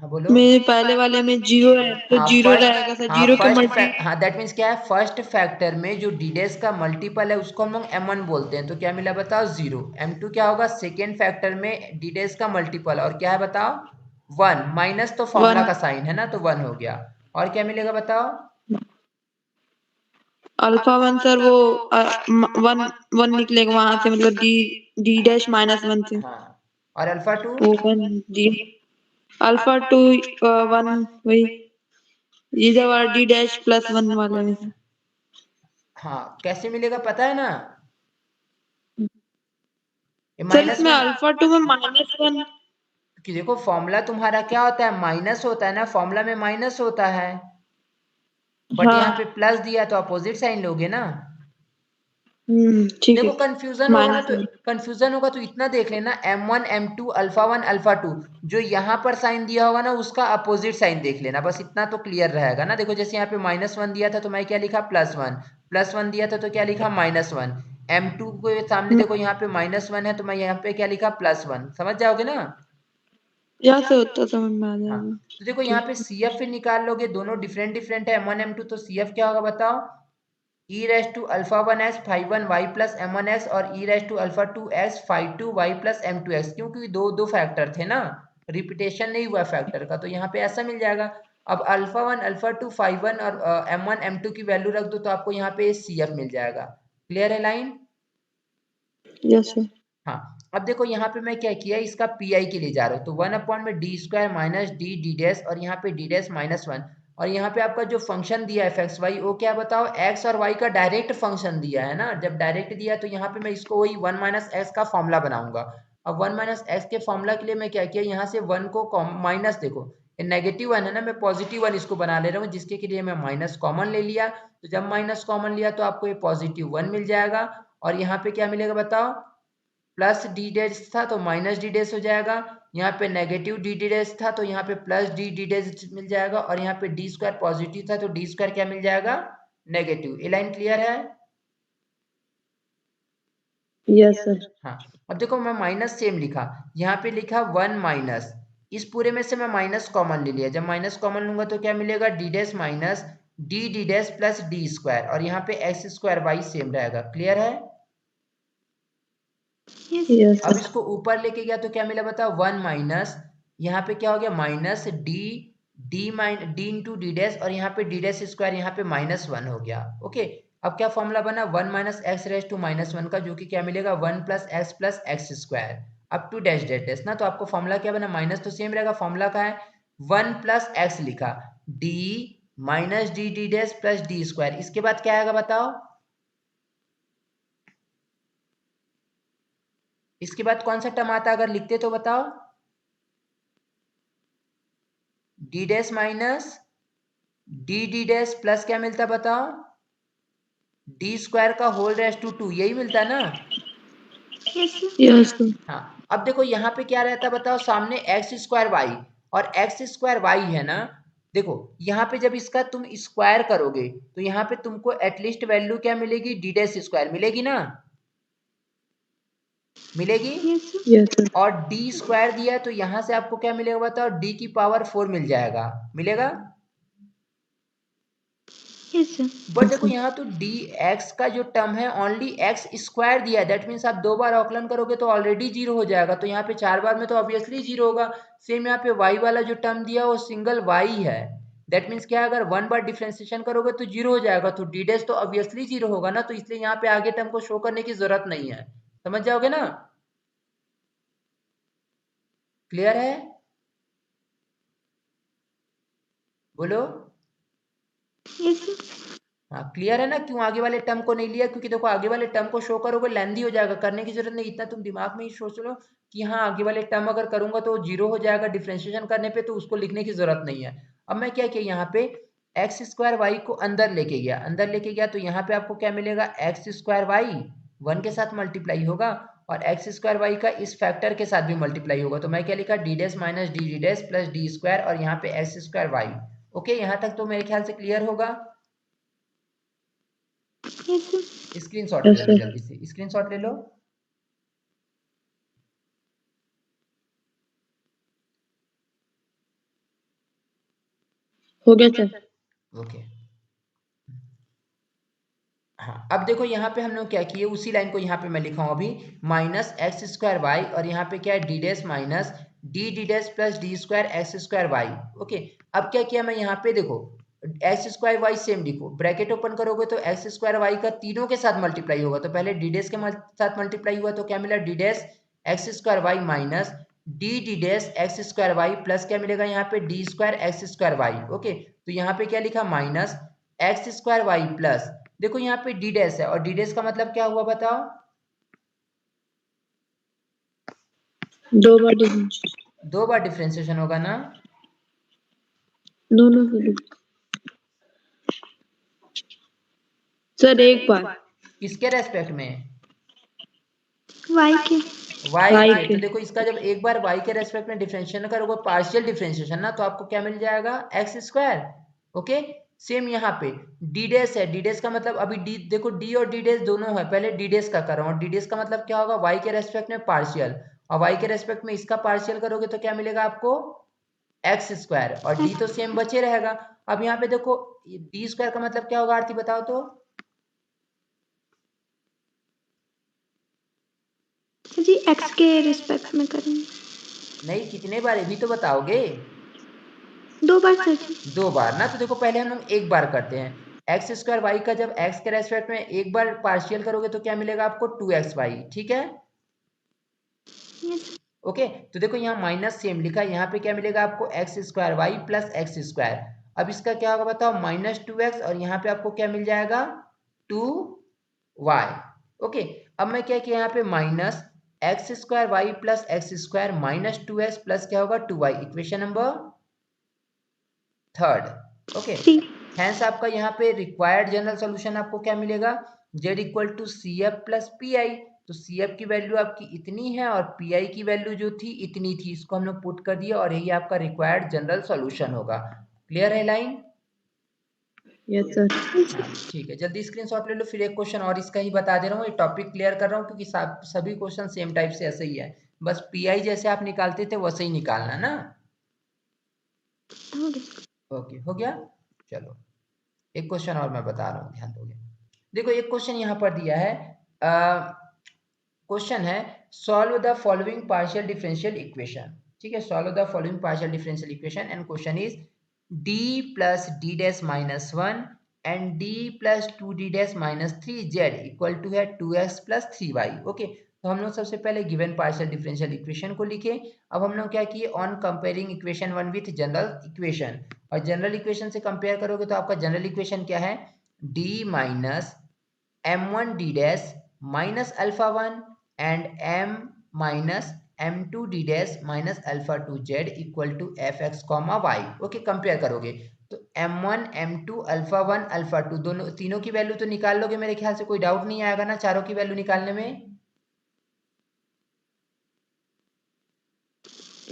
हाँ बोलो। मेरे पहले वाले में 0 है तो हाँ 0 फर्स्ट, रहेगा सर, हाँ 0 के फर्स्ट मल्टी। हाँ दैट मीन्स क्या है, फर्स्ट फैक्टर में जो डी डैश का मल्टीपल है उसको हम लोग m1 बोलते हैं, तो क्या मिला बताओ 0। m2 क्या होगा, सेकेंड फैक्टर में डी डैश का मल्टीपल, और क्या है बताओ 1, माइनस तो फॉर्मूला 1 का साइन है ना, तो 1 हो गया, और क्या मिलेगा बताओ, अल्फा 1 सर वो 1 निकलेगा वहां से, मतलब डी डी डैश माइनस 1 से हाँ, और अल्फा 2, वो 1 डी अल्फा 2 1 वही, ये जब डी डैश प्लस 1 वाले में से। हाँ कैसे मिलेगा पता है ना, ये सर माइनस इसमें 1, अल्फा 2 में माइनस 1। कि देखो फॉर्मूला तुम्हारा क्या होता है, माइनस होता है ना, फॉर्मूला में माइनस होता है, बट यहाँ पे हाँ प्लस दिया तो अपोजिट साइन लोगे ना। ठीक देखो है। कंफ्यूजन होगा ना, माइनस तो कंफ्यूजन होगा तो इतना देख लेना, m1 m2 अल्फा 1 अल्फा 2 जो यहाँ पर साइन दिया होगा ना उसका अपोजिट साइन देख लेना, बस इतना तो क्लियर रहेगा ना। देखो जैसे यहाँ पे माइनस 1 दिया था तो मैं क्या लिखा, प्लस 1, प्लस 1 दिया था तो क्या लिखा, माइनस 1, m2 के सामने देखो यहाँ पे माइनस 1 है तो मैं यहाँ पे क्या लिखा, प्लस 1, समझ जाओगे ना। यहाँ से होता समझ में आ हाँ, जाएगा। तो देखो यहाँ पे CF फिर निकाल लोगे, दोनों डिफरेंट डिफरेंट है m1 m2, तो CF क्या होगा बताओ, e raise to alpha 1x phi 1y plus m1x और e raise to alpha 2x phi 2y plus m2x, क्योंकि दो फैक्टर थे ना, रिपीटेशन नहीं हुआ फैक्टर का, तो यहाँ पे ऐसा मिल जाएगा। अब अल्फा 1 अल्फा 2 phi 1 और m1 m2 की वैल्यू रख दो तो आपको यहाँ पे CF मिल जाएगा। क्लियर है लाइन? Yes sir. हाँ, अब देखो यहाँ पे मैं क्या किया, इसका पीआई के लिए जा रहा हूँ, तो 1/d² माइनस डी डैश और यहाँ पे d डैश -1, और यहाँ पे आपका जो फंक्शन दिया है fx y, वो क्या बताओ, x और y का डायरेक्ट फंक्शन दिया है ना। जब डायरेक्ट दिया तो यहाँ पे मैं इसको वही 1 - x का फॉर्मूला बनाऊंगा। अब 1 - x के फॉर्मूला के लिए मैं क्या किया, यहाँ से 1 को माइनस, देखो ये नेगेटिव 1 है ना, मैं पॉजिटिव 1 इसको बना ले रहा हूँ, जिसके के लिए मैं माइनस कॉमन ले लिया। तो जब माइनस कॉमन लिया तो आपको ये +1 मिल जाएगा, और यहाँ पे क्या मिलेगा बताओ, प्लस डी डैश था तो माइनस डी डैश हो जाएगा, यहाँ पे नेगेटिव डी डैश था तो यहाँ पे प्लस डी डैश मिल जाएगा, और यहाँ पे d² पॉजिटिव था तो d² क्या मिल जाएगा, नेगेटिव। ये लाइन क्लियर है? Yes sir. हाँ, अब देखो मैं माइनस सेम लिखा, यहाँ पे लिखा 1 माइनस, इस पूरे में से मैं माइनस कॉमन ले लिया, जब माइनस कॉमन लूंगा तो क्या मिलेगा, D dash minus D dash plus d², और यहाँ पे x² y सेम रहेगा। क्लियर है? यस अब सर। इसको ऊपर लेके गया तो क्या मिला बताओ, 1 माइनस, यहाँ पे क्या हो गया, minus D into D dash, और यहाँ पे डी डैश स्क्वायर, यहाँ पे -1 हो गया। ओके, अब क्या फॉर्मूला बना, 1 - x रेज टू -1 का, जो कि क्या मिलेगा, 1 + x up to dash dash dash ना। तो आपको फॉर्मूला क्या बना, माइनस तो सेम रहेगा, फॉर्मूला का है 1 + x लिखा, d minus D dash plus d², इसके बाद क्या आएगा बताओ, इसके बाद कौन सा टर्म आता है अगर लिखते तो बताओ, D dash minus D dash plus क्या मिलता है बताओ, d² का होल रेज टू 2, यही मिलता है ना। Yes sir. हाँ, अब देखो यहाँ पे क्या रहता है बताओ, सामने x² y और x² y है ना। देखो यहाँ पे जब इसका तुम स्क्वायर करोगे तो यहाँ पे तुमको एटलीस्ट वैल्यू क्या मिलेगी, डी डैश स्क्वायर मिलेगी ना, मिलेगी। Yes sir. और d² दिया है तो यहाँ से आपको क्या मिलेगा बताओ, d की पावर 4 मिल जाएगा, मिलेगा। बट देखो यहाँ तो dx का जो टर्म है ओनली x² दिया है, दैट मीन्स आप 2 बार अवकलन करोगे तो ऑलरेडी 0 हो जाएगा, तो यहाँ पे 4 बार में तो ऑब्वियसली 0 होगा। सेम यहाँ पे y वाला जो टर्म दिया वो सिंगल y है, दैट मीन्स क्या, अगर 1 बार डिफ्रेंसिएशन करोगे तो 0 हो जाएगा, तो d डैश तो ऑब्वियसली 0 होगा ना, तो इसलिए यहाँ पे आगे टर्म को शो करने की जरूरत नहीं है। समझ जाओगे ना? क्लियर है? बोलो। हाँ, क्लियर है ना, क्यों आगे वाले टर्म को नहीं लिया, क्योंकि देखो आगे वाले टर्म को शो करोगे लेंदी हो जाएगा, करने की जरूरत नहीं, इतना तुम दिमाग में ही सोच लो कि हाँ आगे वाले टर्म अगर करूंगा तो 0 हो जाएगा डिफरेंशिएशन करने पे, तो उसको लिखने की जरूरत नहीं है। अब मैं क्या किया, यहाँ पे x² y को अंदर लेके गया, तो यहाँ पे आपको क्या मिलेगा, x² y 1 के साथ मल्टीप्लाई होगा, और x² y का इस फैक्टर के साथ भी मल्टीप्लाई होगा, तो मैं क्या लिखा, D dash minus D dash plus d², और यहाँ पे x² y। ओके, यहाँ तक तो मेरे ख्याल से क्लियर होगा। स्क्रीनशॉट ले यस लो, सर। जल्दी से स्क्रीनशॉट ले लो। हो गया सर। ओके, हाँ, अब देखो यहाँ पे हम लोग क्या किए, उसी लाइन को यहाँ पे मैं लिखा हूँ अभी, -x² y, और यहाँ पे क्या है, D dash minus D dash plus d² x² y। Okay, अब क्या किया मैं यहाँ पे, देखो x² y सेम लिखो, ब्रैकेट ओपन करोगे तो x² y का तीनों के साथ मल्टीप्लाई होगा, तो पहले डी डैश के साथ मल्टीप्लाई हुआ तो क्या मिला, D dash x² y minus D dash x² y plus क्या मिलेगा यहाँ पे, d² x² y। ओके, तो यहाँ पे क्या लिखा, माइनस x² y प्लस, देखो यहाँ पे डी डैश है, और डी डैश का मतलब क्या हुआ बताओ, 2 बार डिफरेंशिएशन। 2 बार डिफरेंशिएशन होगा ना। दोनों के लिए सर एक बार। किसके रेस्पेक्ट में, y के y y के। के। तो देखो इसका जब एक बार y के रेस्पेक्ट में डिफरेंशिएशन करोगे, पार्शियल डिफरेंशिएशन ना, तो आपको क्या मिल जाएगा, x²। ओके, सेम यहाँ पे डी डैश है, डी डैश का मतलब अभी डी, देखो डी और डी डैश दोनों है, पहले डी डैश का कर रहा हूँ, डी डैश का मतलब क्या होगा, y के रेस्पेक्ट में पार्शियल, और y के रेस्पेक्ट में इसका पार्शियल करोगे तो क्या मिलेगा आपको, x², और d तो सेम बचे रहेगा। अब यहाँ पे देखो d² का मतलब क्या होगा आरती बताओ तो, x के रिस्पेक्ट में करेंगे। नहीं, कितने बार ये भी तो बताओगे। 2 बार सर जी। 2 बार ना, तो देखो पहले हम लोग एक बार करते हैं। एक्स स्क्वायर वाई का जब एक्स के रेस्पेक्ट में एक बार पार्शियल करोगे तो क्या मिलेगा आपको 2xy, ठीक है। यस ओके, तो देखो यहाँ माइनस सेम लिखा है, यहाँ पे क्या मिलेगा आपको x square y plus x square. अब इसका क्या होगा बताओ, -2x, और यहाँ पे आपको क्या मिल जाएगा 2y। ओके, अब मैं क्या किया यहाँ पे minus x square y plus x square -2x plus क्या होगा 2y, equation number 3। Okay, 3 hence आपका यहाँ पे रिक्वायर्ड जनरल सॉल्यूशन आपको क्या मिलेगा, z equal to C F plus P I. तो सी एफ की वैल्यू आपकी इतनी है और पी आई की वैल्यू जो थी इतनी थी, इसको हम लोग पुट कर दिए और यही आपका रिक्वायर्ड जनरल सॉल्यूशन होगा। क्लियर है लाइन? Yes sir. हाँ ठीक है, जल्दी स्क्रीनशॉट ले लो, फिर एक क्वेश्चन और इसका ही बता दे रहा हूँ, ये टॉपिक क्लियर कर रहा हूँ क्योंकि सभी क्वेश्चन सेम टाइप से ऐसे ही है, बस पी आई जैसे आप निकालते थे वैसे ही निकालना ना। हो गया। ओके, हो गया। चलो एक क्वेश्चन और मैं बता रहा हूँ, ध्यान दोगे। देखो एक क्वेश्चन यहाँ पर दिया है, क्वेश्चन है solve the following partial differential equation. ठीक है, solve the following partial differential equation and question is d plus D dash minus 1 and d plus 2d dash minus 3z equal to है 2x प्लस 3y। ओके, तो हम लोग सबसे पहले गिवन पार्शियल डिफरेंशियल इक्वेशन को लिखे। अब हम लोग क्या किए, on comparing equation 1 with general equation, और जनरल इक्वेशन से कंपेयर करोगे तो आपका जनरल इक्वेशन क्या है, d minus m1 d dash minus alpha 1 and m minus m2 d dash minus alpha 2 z equal to f x comma y. Okay, compare करोगे तो m1 m2 अल्फा 1 अल्फा 2 दोनों तीनों की वैल्यू तो निकाल लोगे, मेरे ख्याल से कोई डाउट नहीं आएगा ना चारों की वैल्यू निकालने में।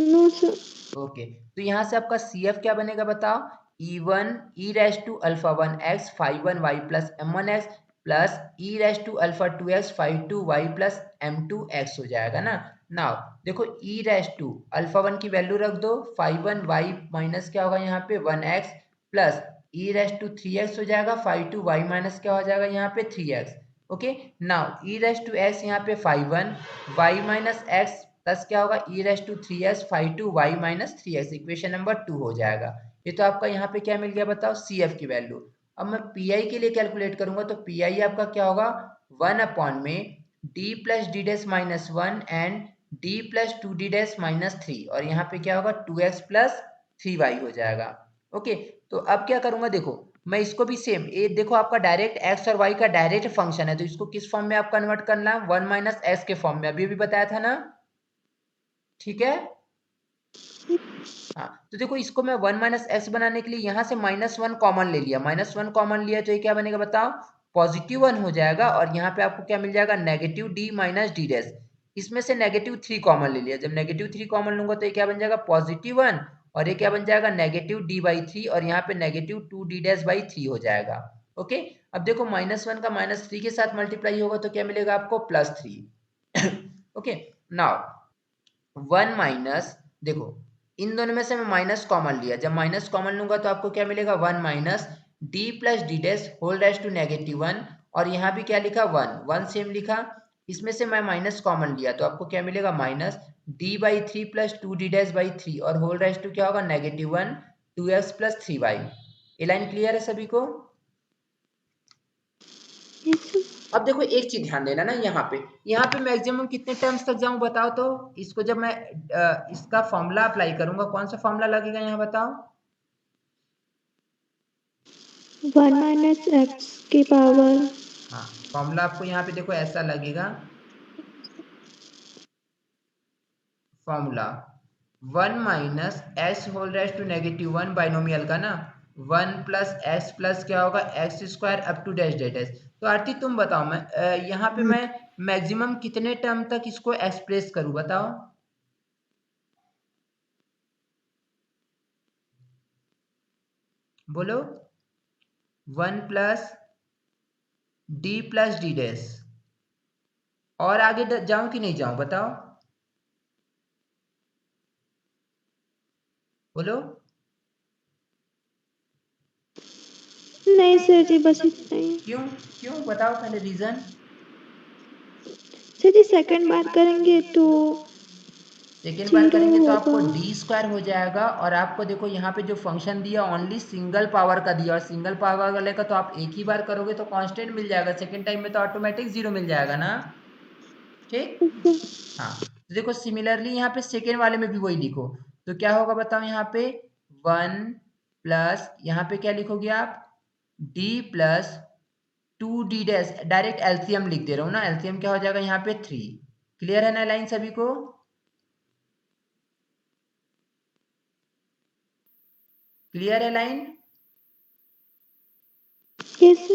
No sir. ओके, तो यहाँ से आपका सी एफ क्या बनेगा बताओ, e1 e raise to alpha 1 x five 1 y plus m1 x plus e raise to alpha 2 x five 2 y plus m2 x हो जाएगा ना। नाउ देखो e रेश टू अल्फा 1 की वैल्यू रख दो, फाइव 1 y माइनस क्या होगा यहाँ पे 1x plus e raise to 3x हो जाएगा, फाइव 2 y माइनस क्या हो जाएगा यहाँ पे 3x। Okay, now e raise to x यहाँ पे five 1 y minus x plus क्या होगा e raise to 3s five two y minus 3x, equation number 2 हो जाएगा। ये तो आपका यहाँ पे क्या मिल गया बताओ, CF की वैल्यू। अब मैं PI के लिए कैलकुलेट करूंगा तो PI आपका क्या होगा 1 अपॉन में d plus D dash minus 1 and d plus 2d dash minus 3, और यहाँ पे क्या होगा 2x प्लस 3y हो जाएगा। ओके, तो अब क्या करूंगा, देखो मैं इसको भी सेम, ये देखो आपका डायरेक्ट x और y का डायरेक्ट फंक्शन है, तो इसको किस फॉर्म में आप कन्वर्ट करना, 1 माइनस एक्स के फॉर्म में, अभी भी बताया था ना। ठीक है, हाँ तो देखो इसको मैं 1 माइनस एक्स बनाने के लिए यहाँ से -1 कॉमन ले लिया, -1 कॉमन लिया तो ये क्या बनेगा बताओ, +1 हो जाएगा, और यहाँ पे आपको क्या मिल जाएगा negative d minus D dash. इसमें से -3 कॉमन ले लिया, जब -3 कॉमन लूंगा तो ये क्या बन जाएगा +1, और ये क्या बन जाएगा -d/3, और यहाँ पे -2d डैश बाई 3 हो जाएगा। ओके, अब देखो -1 का -3 के साथ मल्टीप्लाई होगा तो क्या मिलेगा आपको +3। ओके, नाउ 1 माइनस, देखो इन दोनों में से मैं माइनस कॉमन लिया, जब माइनस कॉमन लूंगा तो आपको क्या मिलेगा 1 minus D plus D dash whole dash to -1, और यहाँ भी क्या लिखा 1 सेम लिखा, इसमें से मैं माइनस कॉमन लिया तो आपको क्या मिलेगा -d/3 plus 2d dash by 3, और होल डैश टू क्या होगा -1 2x प्लस 3y। ये लाइन क्लियर है सभी को? Yes sir. अब देखो एक चीज ध्यान देना ना, यहाँ पे मैक्सिमम कितने टर्म्स तक जाऊं बताओ, तो इसको जब मैं इसका फॉर्मूला अप्लाई करूंगा, कौन सा फॉर्मूला लगेगा यहाँ बताओ। 1 माइनस एक्स की पावर। हाँ, फॉर्मूला आपको यहाँ पे देखो ऐसा लगेगा, formula 1 minus s whole raise to -1 binomial का ना, 1 प्लस एक्स प्लस क्या होगा x square up to dash डे डैश। तो आरती तुम बताओ, मैं यहाँ पे मैं मैक्सिमम कितने टर्म तक इसको एक्सप्रेस करूँ बताओ। बोलो, 1 प्लस डी डैश, और आगे जाऊं कि नहीं जाऊं बताओ, बोलो। नहीं सर जी, बस इतना ही है। क्यों क्यों बताओ पहले रीजन। सर ये सेकंड बार करेंगे तो सेकेंड बार करेंगे तो आपको होगा। डी स्क्वायर हो जाएगा, और आपको देखो यहाँ पे जो फंक्शन दिया ओनली सिंगल पावर का दिया, और सिंगल पावर वाले का तो आप एक ही बार करोगे तो कांस्टेंट मिल जाएगा, सेकेंड टाइम में तो ऑटोमेटिक 0 मिल जाएगा ना। ठीक, हाँ। तो देखो सिमिलरली यहाँ पे सेकेंड वाले में भी वही लिखो, तो क्या होगा बताओ, यहाँ पे 1 प्लस यहाँ पे क्या लिखोगे आप, d plus 2d dash, direct LCM लिख दे रहा हूँ ना, एलसीएम क्या हो जाएगा यहाँ पे 3। क्लियर है ना लाइन सभी को? क्लियर है लाइन? यस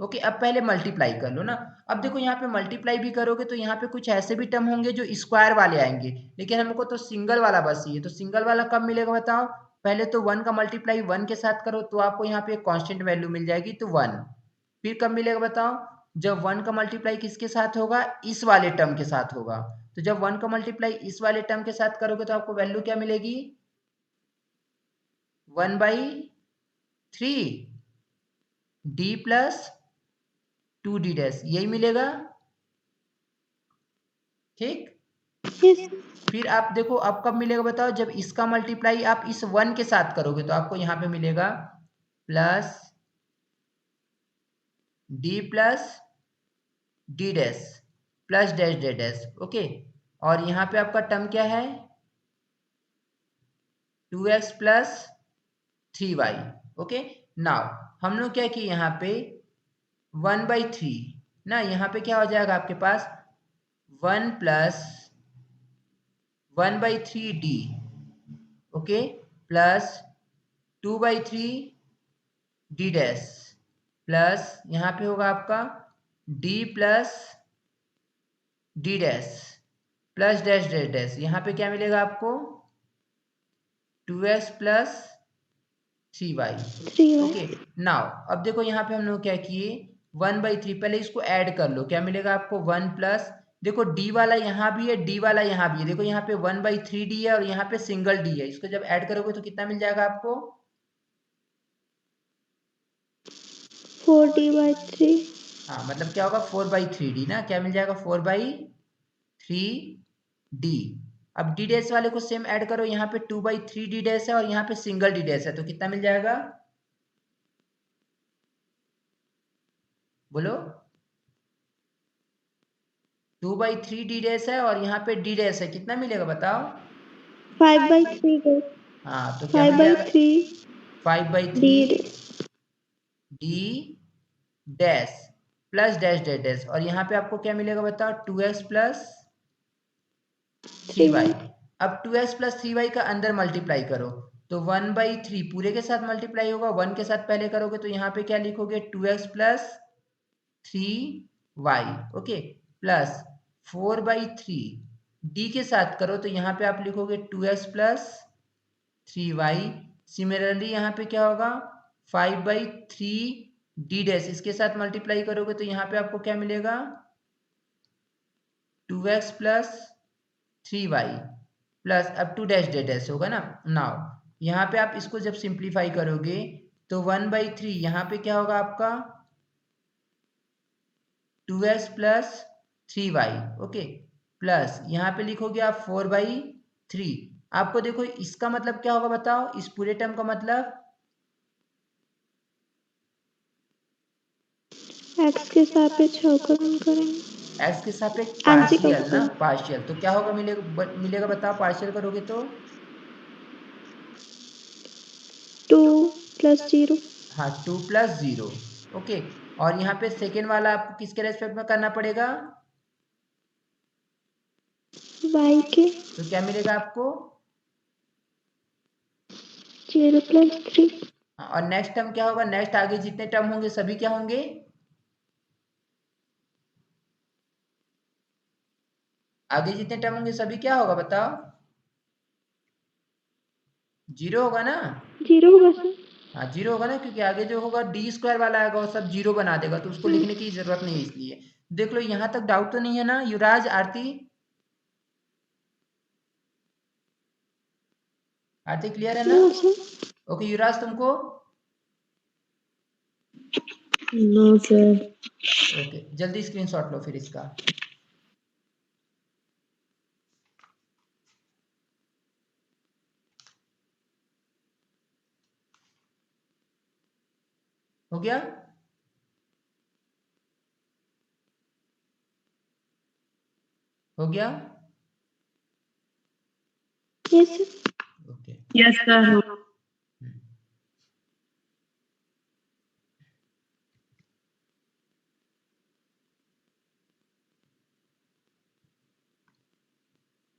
ओके, अब पहले मल्टीप्लाई कर लो ना। अब देखो यहाँ पे मल्टीप्लाई भी करोगे तो यहाँ पे कुछ ऐसे भी टर्म होंगे जो स्क्वायर वाले आएंगे, लेकिन हमको तो सिंगल वाला बस चाहिए। तो सिंगल वाला कब मिलेगा बताओ? पहले तो 1 का मल्टीप्लाई 1 के साथ करो तो आपको यहाँ पे एक कांस्टेंट वैल्यू मिल जाएगी, तो 1। फिर कब मिलेगा बताओ? जब 1 का मल्टीप्लाई किसके साथ होगा, इस वाले टर्म के साथ होगा। तो जब 1 का मल्टीप्लाई इस वाले टर्म के साथ करोगे तो आपको वैल्यू क्या मिलेगी, 1/3 d प्लस 2d डैश, यही मिलेगा। ठीक, यस फिर आप देखो अब कब मिलेगा बताओ, जब इसका मल्टीप्लाई आप इस 1 के साथ करोगे तो आपको यहाँ पे मिलेगा plus d plus d dash plus dash dash dash. Okay, और यहाँ पे आपका टर्म क्या है, 2x plus 3y। Okay, now हम लोग क्या किए यहाँ पे 1/3 ना, यहाँ पे क्या हो जाएगा आपके पास 1 plus 1/3d, okay, plus 2/3 d dash, plus यहाँ पे होगा आपका d plus d dash plus dash dash dash. यहाँ पे क्या मिलेगा आपको 2x plus 3y। 3y okay, now अब देखो यहाँ पे हम लोग क्या किए 1/3, पहले इसको ऐड कर लो, क्या मिलेगा आपको 1 प्लस, देखो d वाला यहाँ भी है, d वाला यहाँ भी है, देखो यहाँ पे 1/3d है और यहाँ पे सिंगल d है, इसको जब ऐड करोगे तो कितना मिल जाएगा आपको, 4d/3 हाँ मतलब क्या होगा 4/3d ना, क्या मिल जाएगा 4/3d। अब d डैश वाले को सेम ऐड करो, यहाँ पे 2/3d डैश है और यहाँ पे सिंगल d डैश है, तो कितना मिल जाएगा बोलो, 2/3d डैश है और यहाँ पे d डैश है, कितना मिलेगा बताओ? 5/3 हाँ तो क्या मिल जाएगा 5/3 d d dash plus dash dash dash, और यहाँ पे आपको क्या मिलेगा बताओ 2x प्लस 3y। 3y अब 2x प्लस 3y का अंदर मल्टीप्लाई करो तो 1/3 पूरे के साथ मल्टीप्लाई होगा, 1 के साथ पहले करोगे तो यहाँ पे क्या लिखोगे 2x plus 3y, okay, plus 4/3 d के साथ करो तो यहाँ पे आप लिखोगे 2x प्लस 3y। सिमिलरली यहाँ पे क्या होगा 5/3 d डैश, इसके साथ मल्टीप्लाई करोगे तो यहाँ पे आपको क्या मिलेगा 2x प्लस 3y प्लस अब 2 डैश डैश डैश होगा ना। नाउ यहाँ पे आप इसको जब सिंप्लीफाई करोगे तो 1/3 यहाँ पे क्या होगा आपका 2x plus 3y, okay, plus यहाँ पे लिखोगे आप 4/3। आपको देखो इसका मतलब क्या होगा बताओ, इस पूरे टर्म का मतलब x के सापेक्ष अवकलन करेंगे, x के सापेक्ष आंशिक पार्शियल ना, अवकलन पार्शियल, तो क्या होगा मिलेगा बताओ पार्शियल करोगे तो 2 + 0 हाँ 2 + 0, ओके, और यहाँ पे सेकेंड वाला आपको किसके रेस्पेक्ट में करना पड़ेगा, y के, तो क्या मिलेगा आपको 0 + 3 हाँ, और नेक्स्ट टर्म क्या होगा, नेक्स्ट आगे जितने टर्म होंगे सभी क्या होंगे, आगे जितने टर्म होंगे सभी क्या होगा बताओ, 0 होगा ना। 0 होगा सर। हाँ 0 होगा ना, क्योंकि आगे जो होगा d स्क्वायर वाला आएगा वो सब 0 बना देगा, तो उसको लिखने की जरूरत नहीं है, इसलिए देख लो यहाँ तक डाउट तो नहीं है ना युवराज, आरती, आरती क्लियर है ना? No sir. ओके युवराज तुमको, नो सर। ओके जल्दी स्क्रीनशॉट लो फिर इसका। हो गया? हो गया? Yes okay. Yes sir.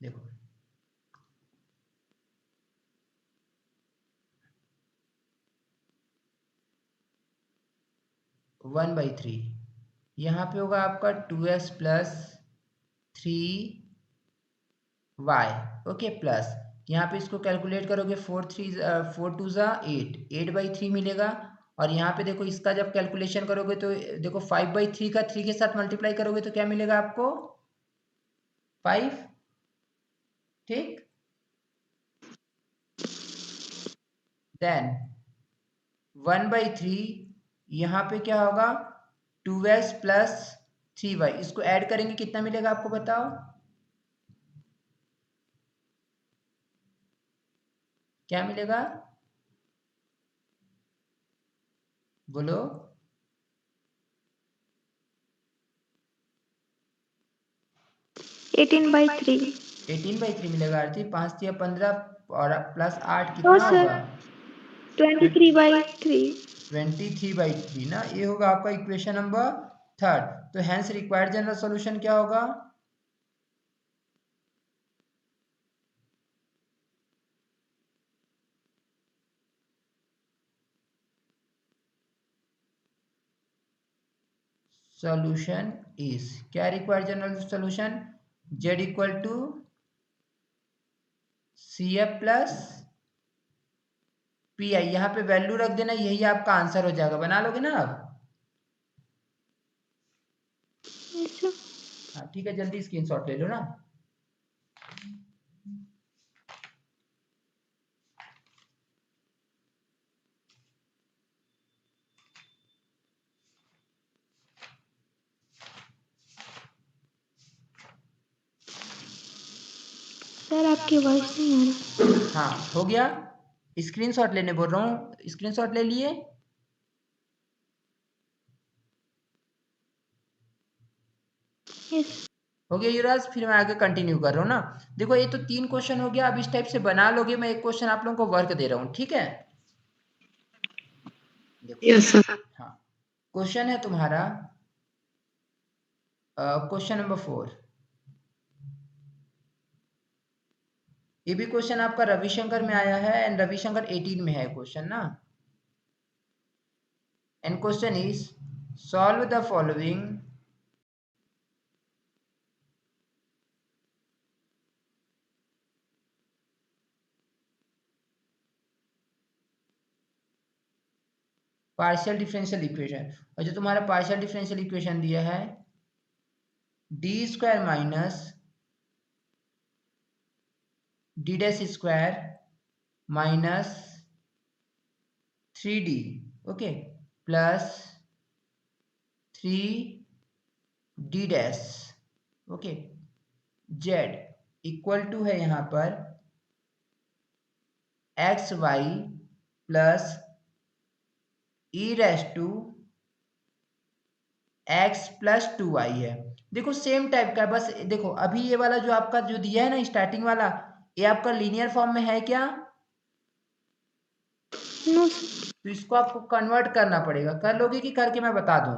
देखो 1/3 यहाँ पे होगा आपका 2x plus 3y, okay, plus यहाँ पे इसको कैलकुलेट करोगे 4 8/3 मिलेगा। और यहाँ पे देखो इसका जब कैलकुलेशन करोगे तो देखो 5/3 का 3 के साथ मल्टीप्लाई करोगे तो क्या मिलेगा आपको? 5, ठीक। देन 1/3 यहाँ पे क्या होगा? 2x प्लस 3y, इसको ऐड करेंगे कितना मिलेगा आपको बताओ? क्या मिलेगा? बोलो। 18/3। 18/3 मिलेगा आरती। 5 या 15 और प्लस 8 नो कितना सर, होगा? 23/3। 23/3 ना, ये होगा आपका इक्वेशन नंबर थर्ड। तो हेंस रिक्वायर्ड जनरल सॉल्यूशन क्या होगा? सॉल्यूशन इज, क्या required general solution? z equal to CF plus PI, यहाँ पे वैल्यू रख देना, यही आपका आंसर हो जाएगा। बना लोगे ना आप? Yes sir. हाँ ठीक है, जल्दी स्क्रीनशॉट ले लो ना। सर आपकी वॉइस नहीं आ रही। हाँ हो गया, स्क्रीनशॉट लेने बोल रहा हूँ, स्क्रीनशॉट ले लिए? यस हो गया युवराज? फिर मैं आगे कंटिन्यू कर रहा हूँ ना। देखो ये तो 3 क्वेश्चन हो गया, अब इस टाइप से बना लोगे। मैं एक क्वेश्चन आप लोगों को वर्क दे रहा हूँ, ठीक है? देखो यस सर। हाँ, क्वेश्चन है तुम्हारा क्वेश्चन नंबर 4। ये भी क्वेश्चन आपका रविशंकर में आया है एंड रविशंकर 18 में है क्वेश्चन ना। And question is solve the following partial differential equation. और जो तुम्हारा पार्शियल डिफरेंशियल इक्वेशन दिया है d² minus d² minus 3d, okay, plus 3d dash, okay, z equal to है यहाँ पर xy plus e raise to x plus 2y है। देखो सेम टाइप का, बस देखो अभी ये वाला जो आपका जो दिया है ना स्टार्टिंग वाला, ये आपका लीनियर फॉर्म में है क्या? No sir. तो इसको आपको कन्वर्ट करना पड़ेगा। कर लोगे कि करके मैं बता दूं?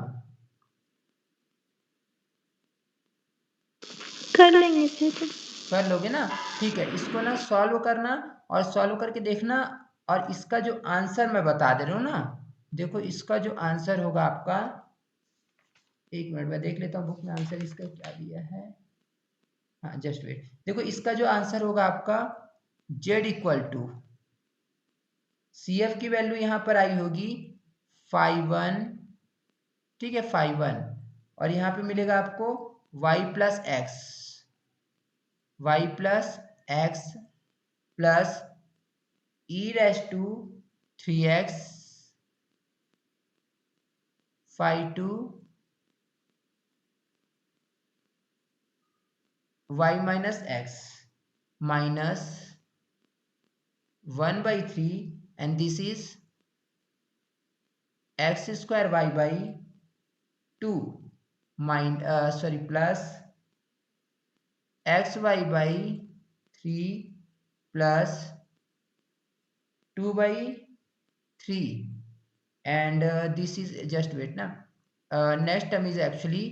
कर लेंगे सर। कर लोगे ना, ठीक है। इसको ना सॉल्व करना और सॉल्व करके देखना, और इसका जो आंसर मैं बता दे रहा हूँ ना, देखो इसका जो आंसर होगा आपका, एक मिनट में देख लेता हूँ बुक में आंसर इसका क्या दिया है। हाँ जस्ट वेट, देखो इसका जो आंसर होगा आपका z इक्वल टू CF की वैल्यू यहाँ पर आई होगी 5 1, ठीक है 5 1, और यहाँ पे मिलेगा आपको y plus x plus e raise to 3x 5 2 y minus x minus 1/3 and this is x square y by 2 plus x y by 3 plus 2 by 3 and this is just wait na next term is actually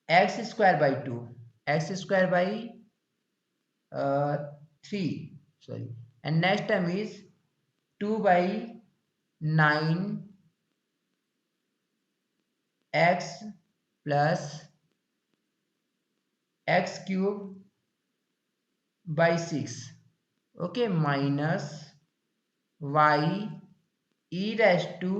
x square by 2 x square by 3 sorry and next term is 2 by 9 x plus x cube by 6 okay minus y e dash to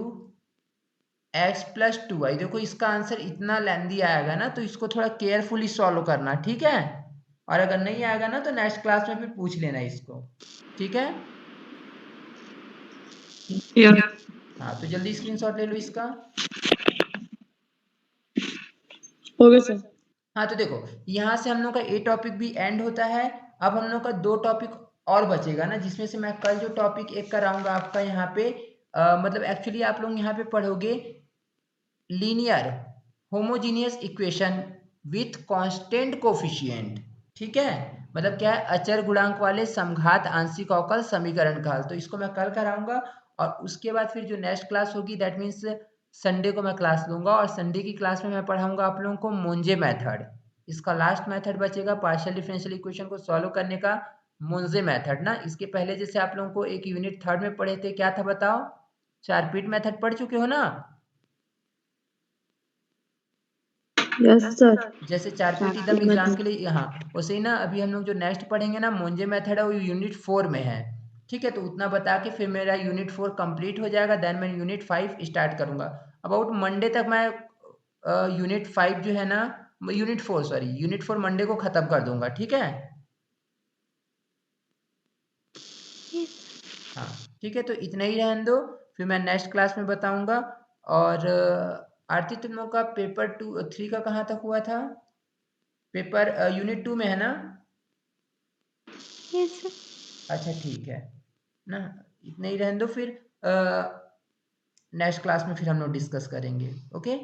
x plus 2 आई। देखो इसका आंसर इतना लेंदी आएगा ना तो इसको थोड़ा केयरफुली सॉल्व करना, ठीक है। और अगर नहीं आएगा ना तो नेक्स्ट क्लास में फिर पूछ लेना इसको, ठीक है। हाँ तो जल्दी स्क्रीनशॉट ले लो इसका। Okay sir. हाँ तो देखो यहाँ से हम लोग का ए टॉपिक भी एंड होता है। अब हम लोग का 2 टॉपिक और बचेगा ना, जिसमें से मैं कल जो टॉपिक एक कराऊंगा आपका यहाँ पे मतलब एक्चुअली आप लोग यहाँ पे पढ़ोगे linear homogeneous equation with constant coefficient, ठीक है। मतलब क्या है, अचर गुणांक वाले समघात आंशिक अवकल समीकरण का हल। तो इसको मैं कल कराऊंगा और उसके बाद फिर जो नेक्स्ट क्लास होगी दैट मीन्स संडे को मैं क्लास लूंगा और संडे की क्लास में मैं पढ़ाऊंगा आप लोगों को मोंजे मेथड। इसका लास्ट मेथड बचेगा पार्शियल डिफरेंशियल इक्वेशन को सॉल्व करने का मोंजे मेथड ना। इसके पहले जैसे आप लोगों को एक यूनिट 3 में पढ़े थे, क्या था बताओ, चारपीट मेथड पढ़ चुके हो ना। Yes sir. जैसे चारपीट एकदम एग्जाम के लिए, हाँ वैसे ही ना अभी हम लोग जो नेक्स्ट पढ़ेंगे ना मोंजे मेथड है वो यूनिट 4 में है, ठीक है। तो उतना बता के फिर मेरा यूनिट 4 कंप्लीट हो जाएगा, देन मैं यूनिट 5 स्टार्ट करूंगा। अबाउट मंडे तक मैं यूनिट 5 जो है ना, यूनिट 4 मंडे को खत्म कर दूंगा, ठीक है। हाँ ठीक है, तो इतना ही रहने दो, फिर मैं नेक्स्ट क्लास में बताऊंगा। और आरती तुम लोग का पेपर 3 का कहाँ तक हुआ था, पेपर यूनिट 2 में है ना। Yes sir. अच्छा ठीक है ना, इतना ही रहने दो, फिर नेक्स्ट क्लास में फिर हम लोग डिस्कस करेंगे, ओके।